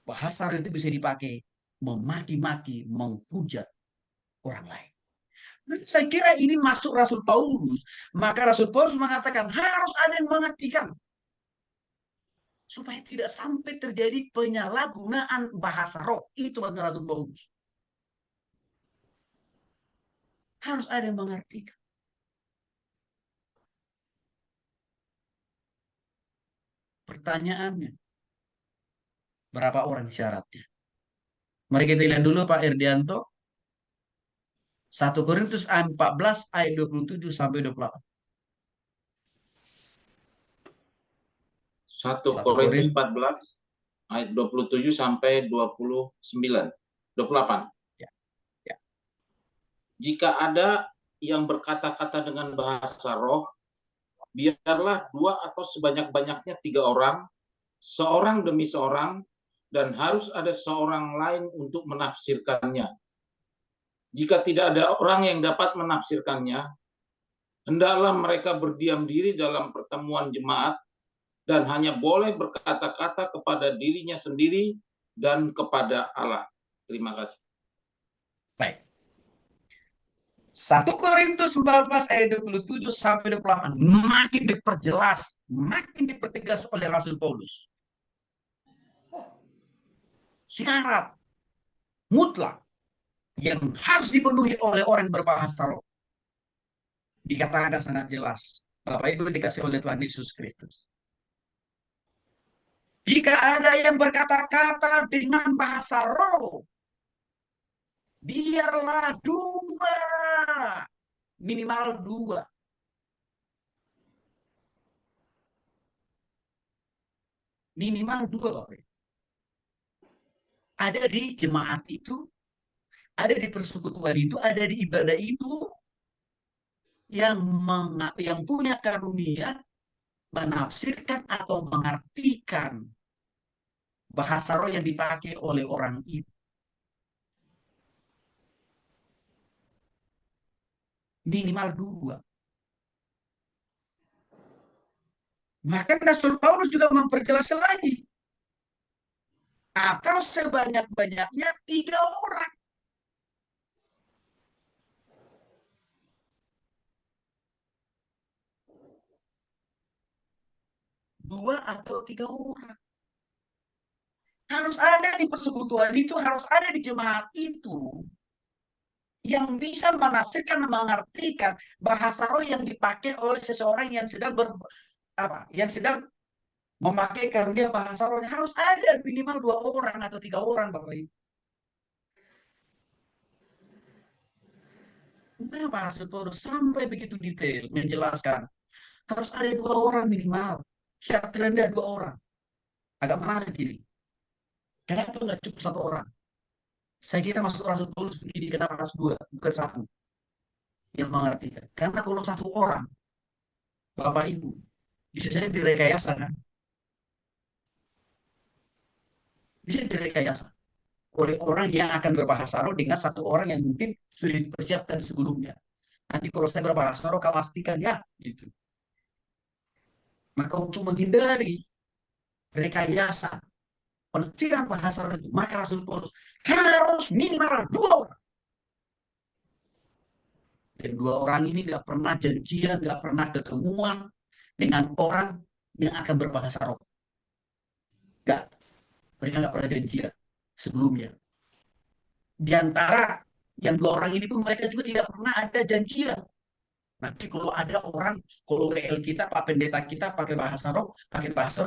Bahasa roh itu bisa dipakai memaki-maki, menghujat orang lain. Saya kira ini masuk Rasul Paulus. Maka Rasul Paulus mengatakan harus ada yang mengartikan. Supaya tidak sampai terjadi penyalahgunaan bahasa roh. Itu maksud Rasul Paulus. Harus ada yang mengartikan. Pertanyaannya, berapa orang syaratnya? Mari kita lihat dulu Pak Erdianto. 1 Korintus 14 ayat 27 sampai 28. 1 1 Korintus Korintus 14 ayat 27 sampai 28. Ya, ya. Jika ada yang berkata-kata dengan bahasa roh, biarlah 2 atau sebanyak-banyaknya 3 orang, seorang demi seorang, dan harus ada seorang lain untuk menafsirkannya. Jika tidak ada orang yang dapat menafsirkannya, hendaklah mereka berdiam diri dalam pertemuan jemaat dan hanya boleh berkata-kata kepada dirinya sendiri dan kepada Allah. Terima kasih. Baik. 1 Korintus 14 ayat 27 sampai 28 makin diperjelas, makin dipertegas oleh Rasul Paulus. Syarat mutlak yang harus dipenuhi oleh orang berbahasa roh. Dikatakan sangat jelas. Bapak Ibu dikasih oleh Tuhan Yesus Kristus. Jika ada yang berkata-kata dengan bahasa roh, biarlah 2, minimal 2. Minimal 2, Bapak. Ada di jemaat itu, ada di persekutuan itu, ada di ibadah itu yang punya karunia menafsirkan atau mengartikan bahasa roh yang dipakai oleh orang itu. Minimal 2. Maka Rasul Paulus juga memperjelas lagi. Atau sebanyak-banyaknya 3 orang. Dua atau 3 orang. Harus ada di persekutuan itu, harus ada di jemaat itu. Yang bisa menafsirkan dan mengartikan bahasa roh yang dipakai oleh seseorang yang sedang yang sedang memakai karunia bahasa roh. Harus ada minimal 2 orang atau 3 orang, Bapak Ibu. Kenapa Rasul Paulus sampai begitu detail menjelaskan? Harus ada 2 orang minimal. Syarat terendah 2 orang. Agak menarik ini. Kenapa nggak cukup 1 orang? Saya kira maksud Rasul Paulus begini, kenapa harus 2, bukan 1 yang mengartikan. Karena kalau 1 orang, Bapak Ibu, bisa saja direkayasa kan? Bisa direkayasa oleh orang yang akan berbahasa roh dengan 1 orang yang mungkin sudah dipersiapkan sebelumnya. Nanti kalau saya berbahasa roh, kamu artikan ya, gitu. Maka untuk menghindari rekayasa penafsiran bahasa roh itu, maka Rasul Paulus harus minimal 2 orang. Dan 2 orang ini nggak pernah janjian, nggak pernah ketemuan dengan orang yang akan berbahasa roh. Nggak, mereka nggak pernah janjian sebelumnya. Di antara yang 2 orang ini pun mereka juga tidak pernah ada janjian. Nanti kalau ada orang, kalau WL kita, Pak Pendeta kita pakai bahasa roh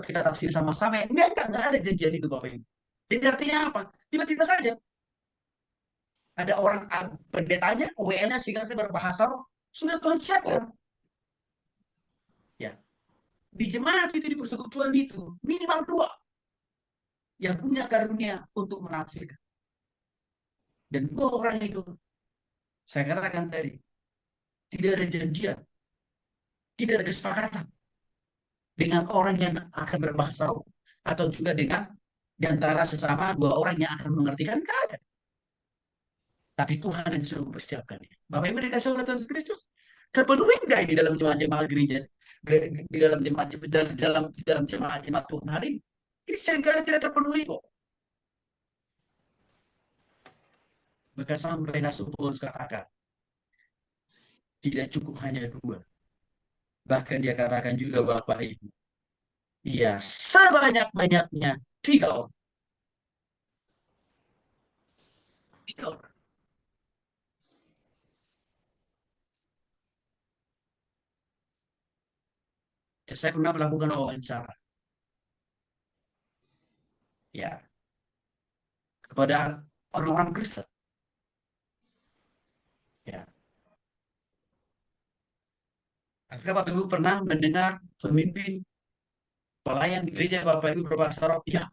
kita tafsir sama-sama. Enggak ada janjian itu, Bapak Ibu. Jadi artinya apa? Tiba-tiba saja ada orang pendetanya, WL-nya singkatnya berbahasa roh, sudah Tuhan siapkan. Ya. Di jemaat itu, di persekutuan itu, minimal 2 yang punya karunia untuk menafsirkan. Dan 2 orang itu, saya katakan tadi, tidak ada janjian, tidak ada kesepakatan dengan orang yang akan berbahasa roh, atau juga dengan di antara sesama 2 orang yang akan mengertikan, tidak ada. Tapi Tuhan yang sudah mempersiapkannya. Bapak Ibu dikasih oleh Tuhan Kristus, terpenuhi enggak ini dalam jemaat-jemaat gereja, di dalam jemaat-jemaat Tuhan hari ini? Ini seringkali tidak terpenuhi kok. Maka sampai Rasul Paulus katakan, tidak cukup hanya 2. Bahkan dia katakan juga, Bapak Ibu, ya sebanyak-banyaknya 3 orang. 3 orang. Saya pernah melakukan wawancara, ya, kepada orang-orang Kristen. Ya. Apakah Bapak Ibu pernah mendengar pemimpin pelayan di gereja Bapak Ibu berbahasa roh? Ya.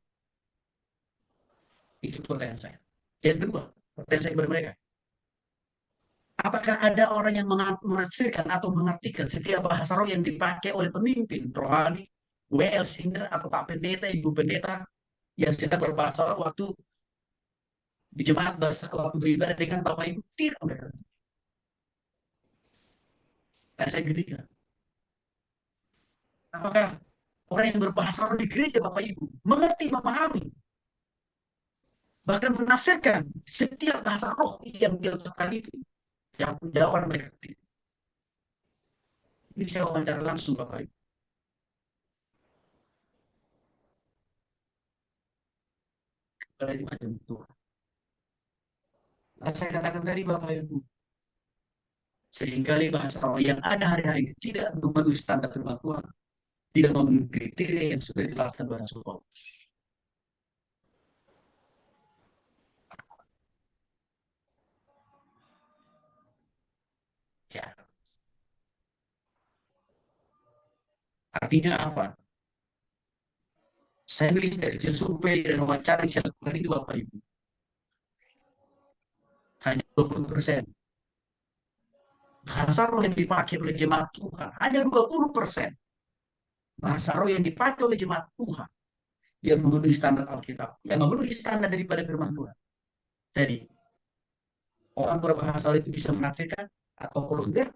Itu pertanyaan saya. Yang kedua, pertanyaan saya kepada mereka, apakah ada orang yang menafsirkan atau mengartikan setiap bahasa roh yang dipakai oleh pemimpin rohani, WL Singer atau Pak Pendeta, Ibu Pendeta yang sedang berbahasa roh waktu di jemaat, waktu beribadah dengan Bapak Ibu? Tidak, mereka. Dan saya gini, apakah orang yang berbahasa roh di gereja Bapak Ibu mengerti, memahami, bahkan menafsirkan setiap bahasa roh yang dia ucapkan itu? Yang jawaban mereka tidak. Ini saya wawancara langsung Bapak Ibu. Kepada macam itu. Nah, saya katakan tadi Bapak Ibu, seringkali bahasa roh yang ada hari-hari tidak memenuhi standar firman Tuhan, tidak memenuhi kriteria yang sudah dijelaskan oleh Rasul Paulus. Ya. Artinya apa? Saya melihat dari survei dan wawancara yang saya lakukan itu Bapak Ibu, hanya 20% bahasa roh yang dipakai oleh jemaat Tuhan, hanya 20% bahasa roh yang dipakai oleh jemaat Tuhan yang memenuhi standar Alkitab, yang memenuhi standar daripada firman Tuhan. Jadi orang berbahasa roh itu bisa menafsirkan, atau kalau enggak,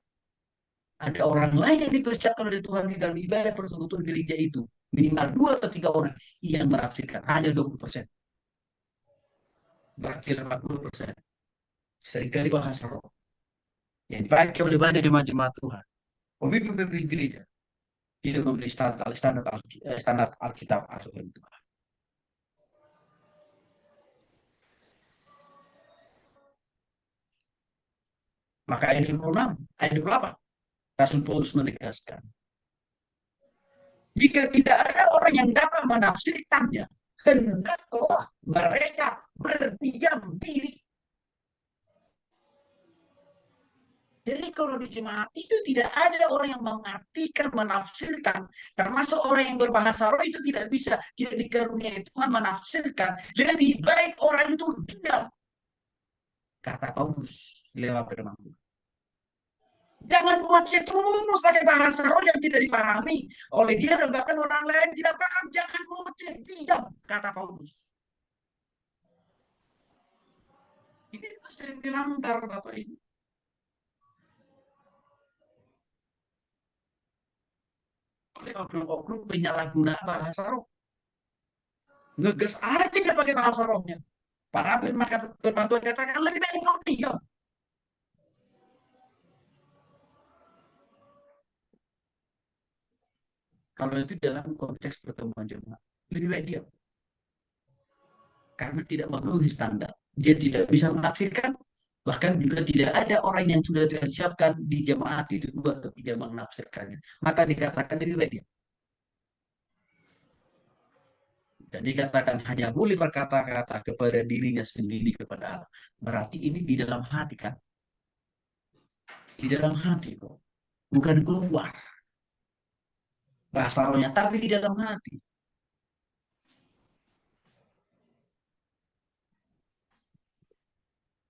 Ada orang lain yang dipersiapkan oleh Tuhan di dalam ibadah persekutuan gereja itu. Minimal 2 atau 3 orang yang menafsirkan. Hanya 20%. Berarti 80%. Seringkali bahasa roh yang dipakai oleh banyak jemaat-jemaat Tuhan. Pemimpin-pemimpin gereja tidak memberi standar Alkitab atau Tuhan. Maka ayat 26, ayat 28, Rasul Paulus menegaskan, jika tidak ada orang yang dapat menafsirkannya, hendaklah mereka berdiam diri. Jadi kalau di jemaat itu tidak ada orang yang mengartikan, menafsirkan, termasuk orang yang berbahasa roh itu tidak bisa, tidak dikaruniai Tuhan menafsirkan. Lebih baik orang itu diam, kata Paulus lewat firman Tuhan. Jangan buat terus pakai bahasa roh yang tidak dipahami oleh dia dan bahkan orang lain tidak paham. Jangan ngoceh, diam, kata Paulus. Ini sering dilanggar Bapak Ibu. Oleh oknum-oknum penyalahgunaan bahasa roh. Ngeges aja dia pakai bahasa rohnya. Para firman Tuhan katakan lebih baik kau diam. Kalau itu dalam konteks pertemuan jemaat, lebih baik diam. Karena tidak memenuhi standar. Dia tidak bisa menafsirkan, bahkan juga tidak ada orang yang sudah disiapkan di jemaat itu buat tidak menafsirkannya. Maka dikatakan lebih baik diam. Dan dikatakan hanya boleh berkata-kata kepada dirinya sendiri kepada Allah. Berarti ini di dalam hati kan? Di dalam hati kok. Bukan keluar. Bahasa rohnya, tapi di dalam hati.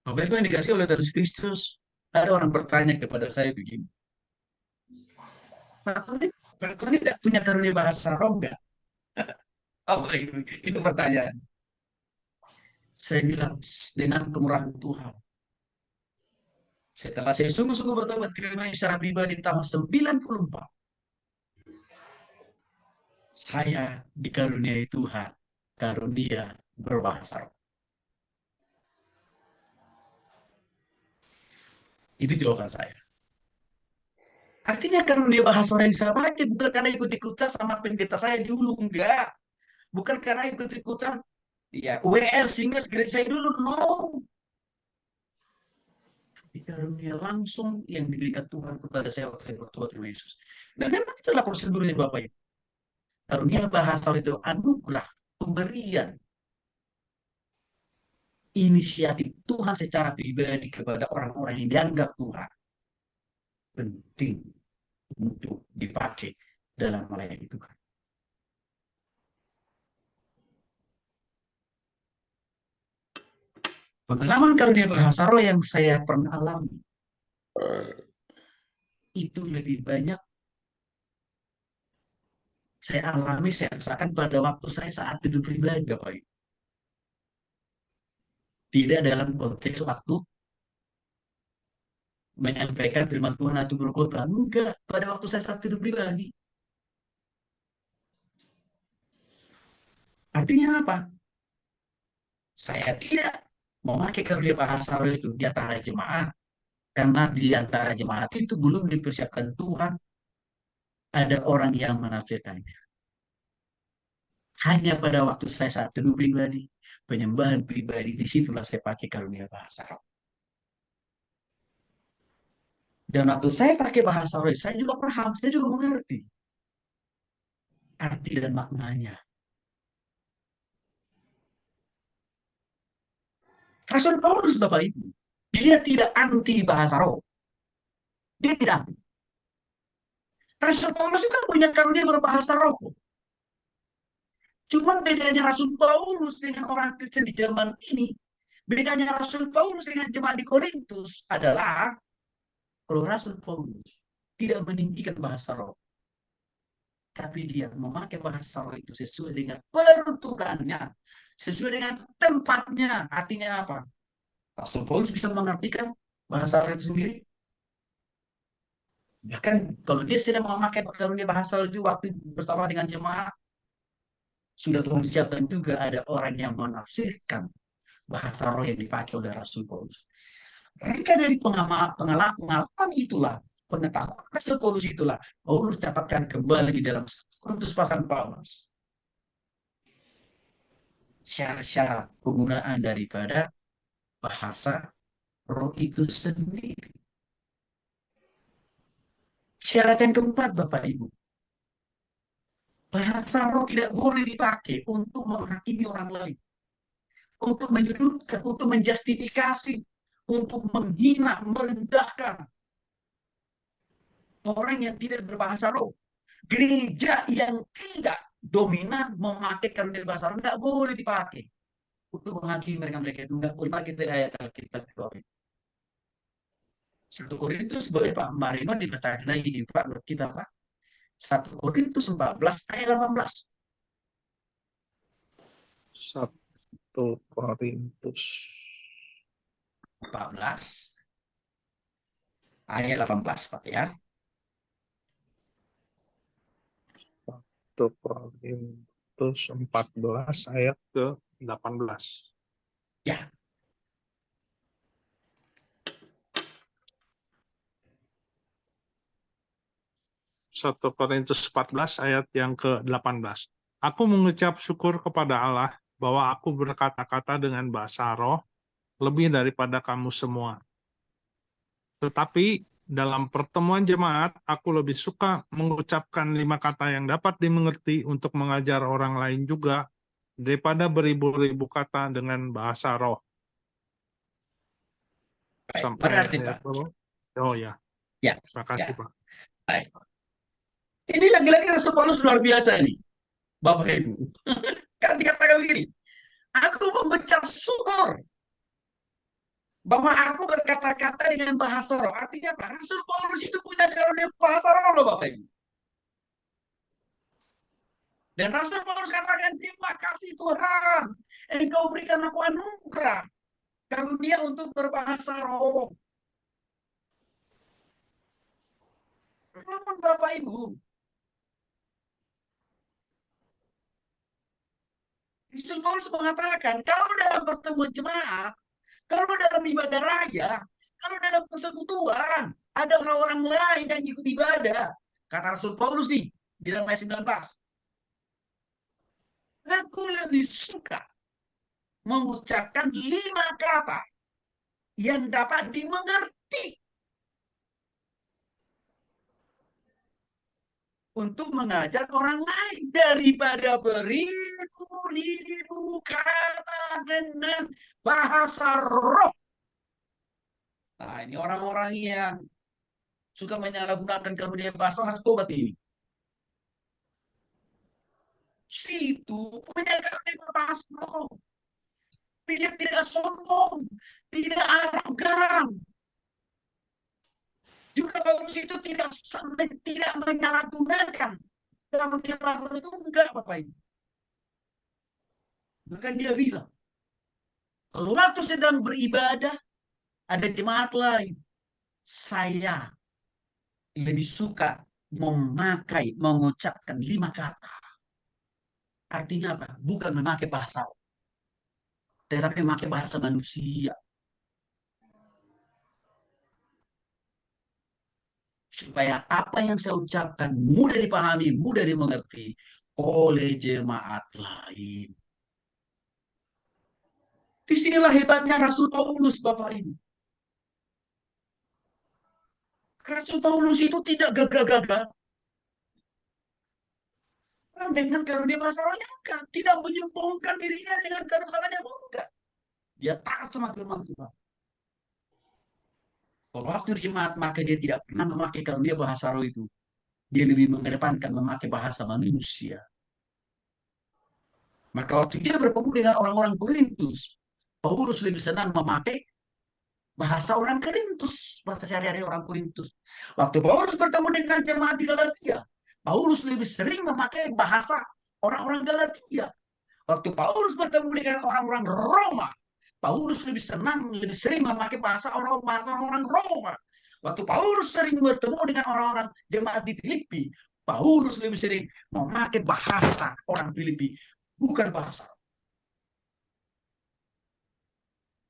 Apa itu yang dikasih oleh Yesus Kristus? Ada orang bertanya kepada saya begini. Pak Tony tidak punya karunia bahasa roh enggak? Apa itu? Itu pertanyaan. Saya bilang, dengan kemurahan Tuhan. Setelah saya sungguh-sungguh bertobat kerimanya secara pribadi tahun 94. Saya dikaruniai Tuhan. Karunia berbahasa roh. Itu jawaban saya. Artinya karunia bahasa roh yang saya pakai bukan karena ikut-ikutan sama pendeta saya dulu. Enggak. Bukan karena ikut-ikutan ya WR sehingga gereja saya dulu. No. Karunia langsung yang diberikan Tuhan kepada saya waktu saya bertobat dengan Yesus. Dan memang itulah prosedurnya Bapak Ibu. Karunia bahasa roh itu anugerah, pemberian, inisiatif Tuhan secara pribadi kepada orang-orang yang dianggap Tuhan penting untuk dipakai dalam melayani Tuhan. Pengalaman karunia bahasa roh yang saya pernah alami itu lebih banyak saya alami, saya rasakan pada waktu saya saat hidup pribadi, Bapak Ibu. Tidak dalam konteks waktu menyampaikan firman Tuhan atau berkhotbah. Enggak, pada waktu saya saat hidup pribadi. Artinya apa? Saya tidak memakai karunia bahasa roh itu di antara jemaat. Karena di antara jemaat itu belum dipersiapkan Tuhan. Ada orang yang menafsirkannya. Hanya pada waktu saya saat hidup pribadi, penyembahan pribadi, disitulah saya pakai karunia bahasa roh. Dan waktu saya pakai bahasa roh, saya juga paham, saya juga mengerti arti dan maknanya. Rasul Paulus, Bapak Ibu, dia tidak anti bahasa roh. Dia tidak anti. Rasul Paulus juga punya karunia berbahasa roh. Cuma bedanya Rasul Paulus dengan orang Kristen di zaman ini, bedanya Rasul Paulus dengan jemaat di Korintus adalah kalau Rasul Paulus tidak meninggikan bahasa roh, tapi dia memakai bahasa roh itu sesuai dengan peruntukannya, sesuai dengan tempatnya. Artinya apa? Rasul Paulus bisa mengartikan bahasa roh itu sendiri. Bahkan kalau dia sedang memakai karunia bahasa itu waktu bersama dengan jemaat, sudah Tuhan siapkan juga ada orang yang menafsirkan bahasa roh yang dipakai oleh Rasul Paulus. Mereka dari pengalaman itulah, pengetahuan Rasul Paulus itulah, Paulus dapatkan kembali di dalam 1 Korintus pasal 14. Syarat-syarat penggunaan daripada bahasa roh itu sendiri. Syarat yang keempat, Bapak Ibu, bahasa roh tidak boleh dipakai untuk menghakimi orang lain, untuk menyudutkan, untuk menjustifikasi, untuk menghina, merendahkan orang yang tidak berbahasa roh. Gereja yang tidak dominan memakai karunia bahasa roh tidak boleh dipakai untuk menghakimi mereka itu, tidak boleh pakai dari ayat Alkitab. 1 Korintus boleh Pak Mariman dibacakan lagi di Pak buat kita Pak. 1 Korintus 14 ayat 18. 1 Korintus 14 ayat 18 Pak ya. 1 Korintus 14 ayat ke-18. Ya. Satu Korintus 14 ayat yang ke-18. Aku mengucap syukur kepada Allah bahwa aku berkata-kata dengan bahasa roh lebih daripada kamu semua. Tetapi dalam pertemuan jemaat, aku lebih suka mengucapkan 5 kata yang dapat dimengerti untuk mengajar orang lain juga daripada beribu-ribu kata dengan bahasa roh. Baik, Sampai makasih ayat Pak. berapa? Oh ya, Ya, terima kasih ya. Pak. Baik. Ini lagi-lagi Rasul Paulus luar biasa ini, Bapak Ibu. Kan dikatakan begini, aku mengucap syukur bahwa aku berkata-kata dengan bahasa roh. Artinya apa? Rasul Paulus itu punya karunia bahasa roh loh Bapak Ibu. Dan Rasul Paulus katakan, terima kasih Tuhan, Engkau berikan aku anugerah karunia untuk berbahasa roh. Namun Bapak Ibu, Rasul Paulus mengatakan, kalau dalam pertemuan jemaat, kalau dalam ibadah raya, kalau dalam persekutuan, ada orang-orang lain yang ikut ibadah. Kata Rasul Paulus nih, di dalam ayat 19. Aku lebih suka mengucapkan 5 kata yang dapat dimengerti untuk mengajar orang lain daripada beribu-ribu kata dengan bahasa roh. Nah, ini orang-orang yang suka menyalahgunakan karunia bahasa harus tobat ini. Situ punya karunia bahasa roh. Dia tidak sombong, tidak arogan. Juga Paulus itu tidak menyalahgunakan karunia bahasa roh itu, enggak Bapak Ibu. Bahkan dia bilang, kalau waktu sedang beribadah, ada jemaat lain, saya lebih suka mengucapkan 5 kata. Artinya apa? Bukan memakai bahasa, tetapi memakai bahasa manusia. Supaya apa yang saya ucapkan mudah dipahami, mudah dimengerti oleh jemaat lain. Disinilah hebatnya Rasul Paulus, Bapak Ibu. Rasul Paulus itu tidak gagah-gagah. Dengan karunia bahasa rohnya enggak. Tidak menyombongkan dirinya dengan karunia enggak. Dia taat sama firman Tuhan. Kalau waktu di jemaat, maka dia tidak pernah memakai karunia bahasa roh itu. Dia lebih mengedepankan memakai bahasa manusia. Maka waktu dia bertemu dengan orang-orang Korintus, Paulus lebih senang memakai bahasa orang Korintus, bahasa sehari-hari orang Korintus. Waktu Paulus bertemu dengan jemaat di Galatia, Paulus lebih sering memakai bahasa orang-orang Galatia. Waktu Paulus bertemu dengan orang-orang Roma, Paulus lebih senang, lebih sering memakai bahasa orang-orang Roma. Waktu Paulus sering bertemu dengan orang-orang jemaat di Filipi, Paulus lebih sering memakai bahasa orang Filipi, bukan bahasa.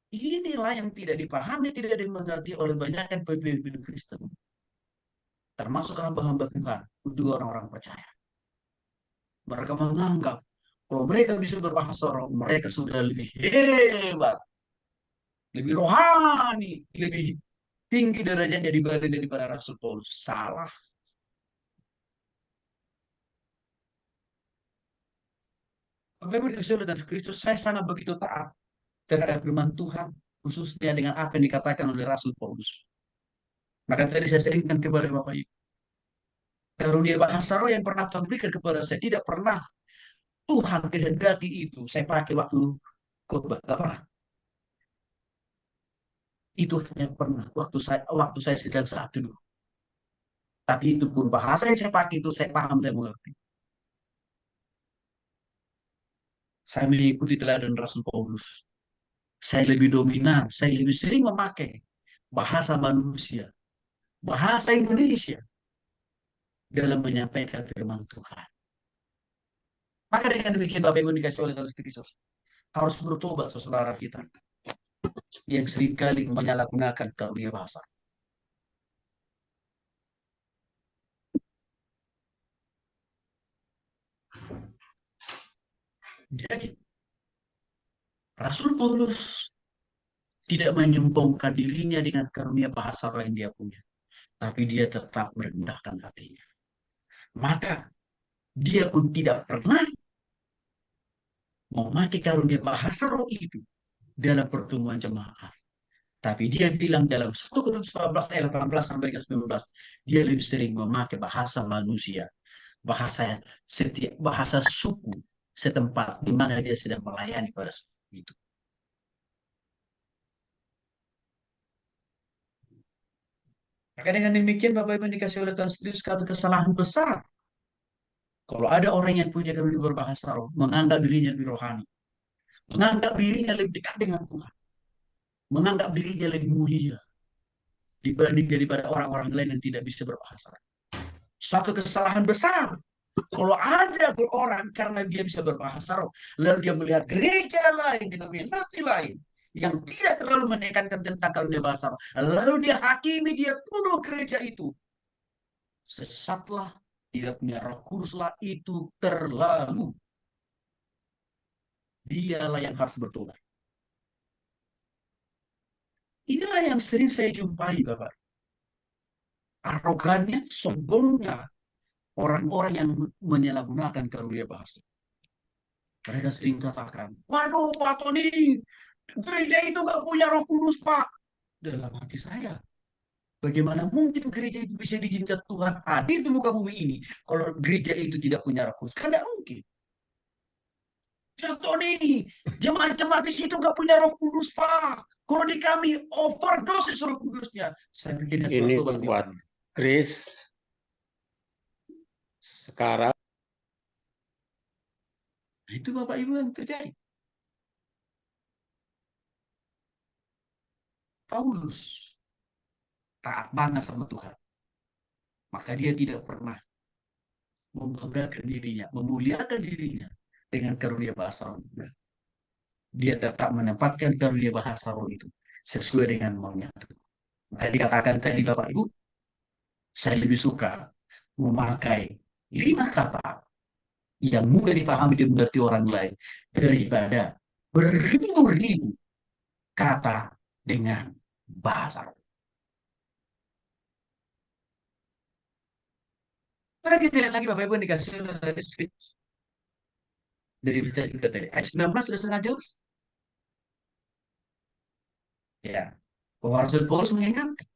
Inilah yang tidak dipahami, tidak dimengerti oleh banyak pemimpin Kristen, termasuk hamba-hamba Tuhan, juga orang-orang percaya. Mereka menganggap kalau mereka bisa berbahasa roh, mereka sudah lebih hebat, lebih rohani, lebih tinggi derajatnya dibanding daripada Rasul Paulus. Salah. Bagaimana kesulitan Kristus, saya sangat begitu taat terhadap firman Tuhan, khususnya dengan apa yang dikatakan oleh Rasul Paulus. Maka tadi saya seringkan kepada Bapak Ibu, karunia bahasa roh yang pernah Tuhan berikan kepada saya, tidak pernah Tuhan kehendaki itu saya pakai waktu khotbah, tidak pernah. Itu hanya pernah waktu saya sedang saat dulu. Tapi itu pun bahasa yang saya pakai itu saya paham, saya mengerti. Saya mengikuti teladan Rasul Paulus. Saya lebih dominan, saya lebih sering memakai bahasa manusia, bahasa Indonesia dalam menyampaikan firman Tuhan. Maka dengan demikian Bapak Ibu dikasih oleh Tuhan Kristus, harus bertobat saudara kita yang seringkali menyalahgunakan karunia bahasa. Jadi Rasul Paulus tidak menyombongkan dirinya dengan karunia bahasa roh yang dia punya, tapi dia tetap merendahkan hatinya. Maka dia pun tidak pernah memakai karunia bahasa roh itu dalam pertemuan jemaat. Tapi dia bilang dalam 1 Korintus 14 ayat 18 sampai 19, dia lebih sering memakai bahasa manusia, bahasa suku setempat di mana dia sedang melayani pada saat itu. Maka dengan demikian Bapak Ibu dikasih oleh Tuhan sendiri satu kesalahan besar. Kalau ada orang yang punya karunia berbahasa roh, menganggap dirinya lebih rohani, menganggap dirinya lebih dekat dengan Tuhan, menganggap dirinya lebih mulia dibanding daripada orang-orang lain yang tidak bisa berbahasa. Satu kesalahan besar. Kalau ada orang karena dia bisa berbahasa roh, lalu dia melihat gereja lain, denominasi lain yang tidak terlalu menekankan tentang karunia bahasa roh, lalu dia hakimi, dia tuduh gereja itu sesatlah, tidak punya Roh Kuduslah, itu terlalu. Dialah yang harus bertobat. Inilah yang sering saya jumpai, Bapak. Arogannya, sombongnya orang-orang yang menyalahgunakan karunia bahasa. Mereka sering katakan, waduh Pak Tony, gereja itu gak punya Roh Kudus Pak. Dalam hati saya, bagaimana mungkin gereja itu bisa diizinkan Tuhan hadir di muka bumi ini kalau gereja itu tidak punya Roh Kudus? Kan tidak mungkin. Ya Tony, jemaat-jemaat di situ gak punya Roh Kudus Pak. Kalau di kami overdosis Roh Kudusnya. Saya bikin ini buat Chris sekarang. Nah, itu Bapak Ibu yang terjadi. Paulus taat banget sama Tuhan. Maka dia tidak pernah membanggakan dirinya, memuliakan dirinya dengan karunia bahasa roh. Dia tetap menempatkan karunia bahasa roh itu sesuai dengan maunya Tuhan. Maka dikatakan tadi Bapak Ibu, saya lebih suka memakai 5 kata yang mudah dipahami dan dimengerti orang lain daripada beribu-ribu kata dengan bahasa roh. Mari kita lihat lagi Bapak Ibu yang dikasih oleh Yesus dari baca juga tadi. Ayat 19 sudah sangat jelas. Ya, Rasul Paulus mengingatkan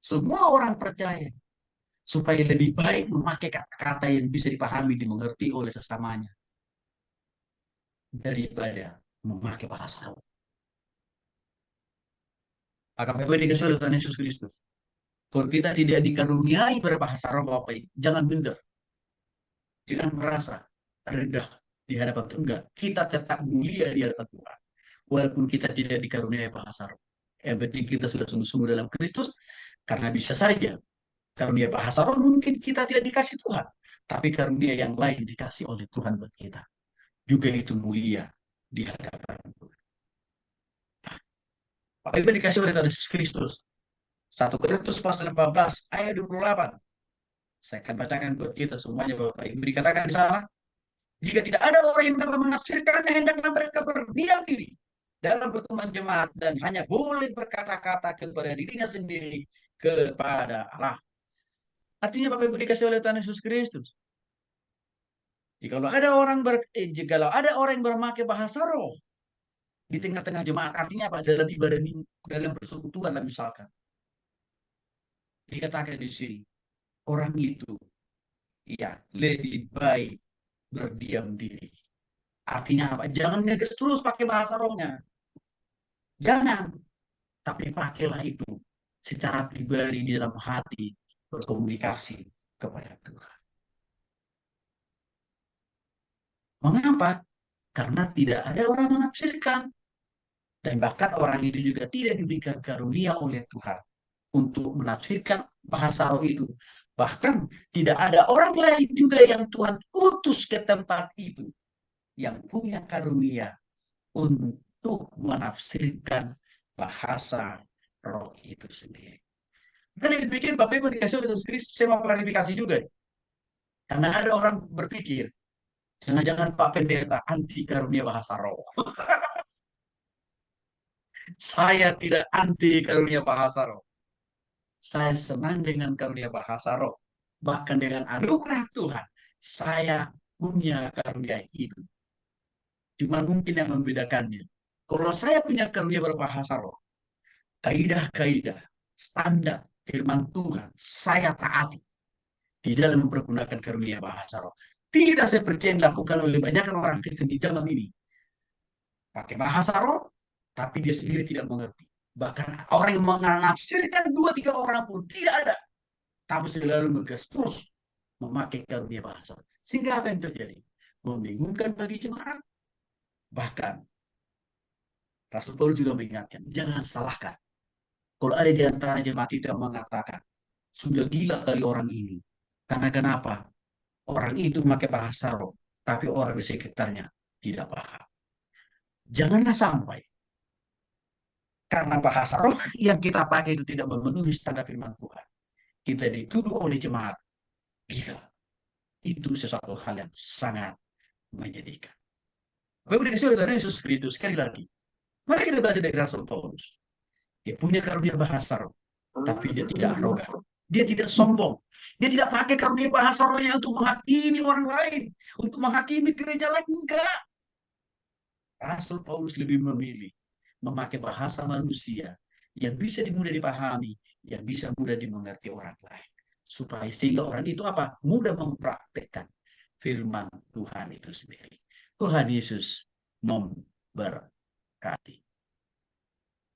semua orang percaya supaya lebih baik memakai kata-kata yang bisa dipahami, dimengerti oleh sesamanya daripada memakai bahasa roh. Maka Bapak Ibu dikasih oleh Tuhan Yesus Kristus, kalau kita tidak dikaruniai berbahasa roh Bapak Ibu, jangan minder, jangan merasa rendah di hadapan Tuhan. Enggak, kita tetap mulia di hadapan Tuhan walaupun kita tidak dikaruniai bahasa roh. Yang penting kita sudah sungguh-sungguh dalam Kristus, Karena bisa saja karunia bahasa roh mungkin kita tidak dikasih Tuhan, tapi karunia yang lain dikasih oleh Tuhan buat kita. Juga itu mulia di hadapan Tuhan. Apa yang dikasih oleh Tuhan Yesus Kristus? 1 Korintus pasal 14 ayat 28. Saya akan bacakan buat kita semuanya Bapak Ibu. Dikatakan di sana, jika tidak ada orang yang dapat menafsirkannya, hendaklah mereka berdiam diri dalam pertemuan jemaat dan hanya boleh berkata-kata kepada dirinya sendiri kepada Allah. Artinya Bapak Ibu dikasih oleh Tuhan Yesus Kristus. Jikalau ada orang yang bermakai bahasa roh di tengah-tengah jemaat, artinya apa? Dalam ibadah minggu, dalam persekutuan misalkan. Dikatakan di sini, orang itu ya lebih baik berdiam diri. Artinya apa? Jangan ngegas terus pakai bahasa rohnya. Jangan. Tapi pakailah itu secara pribadi di dalam hati, berkomunikasi kepada Tuhan. Mengapa? Karena tidak ada orang menafsirkan. Dan bahkan orang itu juga tidak diberikan karunia oleh Tuhan untuk menafsirkan bahasa roh itu. Bahkan tidak ada orang lain juga yang Tuhan utus ke tempat itu yang punya karunia untuk menafsirkan bahasa roh itu sendiri. Karena dipikir Bapak Ibu dikasih oleh Yesus Kristus, saya mau klarifikasi juga. Karena ada orang berpikir, jangan-jangan Pak Pendeta anti karunia bahasa roh. Saya tidak anti karunia bahasa roh. Saya senang dengan karunia bahasa roh. Bahkan dengan anugerah Tuhan, saya punya karunia itu. Cuma mungkin yang membedakannya. Kalau saya punya karunia berbahasa roh, kaidah-kaidah, standar firman Tuhan, saya taati di dalam mempergunakan karunia bahasa roh. Tidak seperti yang dilakukan oleh banyak orang Kristen di zaman ini. Pakai bahasa roh, tapi dia sendiri tidak mengerti. Bahkan orang yang menafsirkan 2-3 orang pun tidak ada. Tapi selalu ngegas terus memakai karunia bahasa. Sehingga apa yang terjadi? Membingungkan bagi jemaat. Bahkan Rasul Paulus juga mengingatkan, jangan salahkan. Kalau ada di antara jemaat itu yang mengatakan, sudah gila kali orang ini. Karena kenapa? Orang itu memakai bahasa roh, tapi orang di sekitarnya tidak paham. Janganlah sampai karena bahasa roh yang kita pakai itu tidak memenuhi standar firman Tuhan, kita dituduh oleh jemaat gila. Itu sesuatu hal yang sangat menyedihkan. Bapak dikasih oleh Tuhan Yesus Kristus, sekali lagi, mari kita belajar dari Rasul Paulus. Dia punya karunia bahasa roh, tapi dia tidak arogan. Dia tidak sombong. Dia tidak pakai karunia bahasa rohnya untuk menghakimi orang lain, untuk menghakimi gereja lain. Enggak. Rasul Paulus lebih memilih memakai bahasa manusia yang bisa mudah dipahami, yang bisa mudah dimengerti orang lain. Supaya sehingga orang itu apa? Mudah mempraktekkan firman Tuhan itu sendiri. Tuhan Yesus memberkati.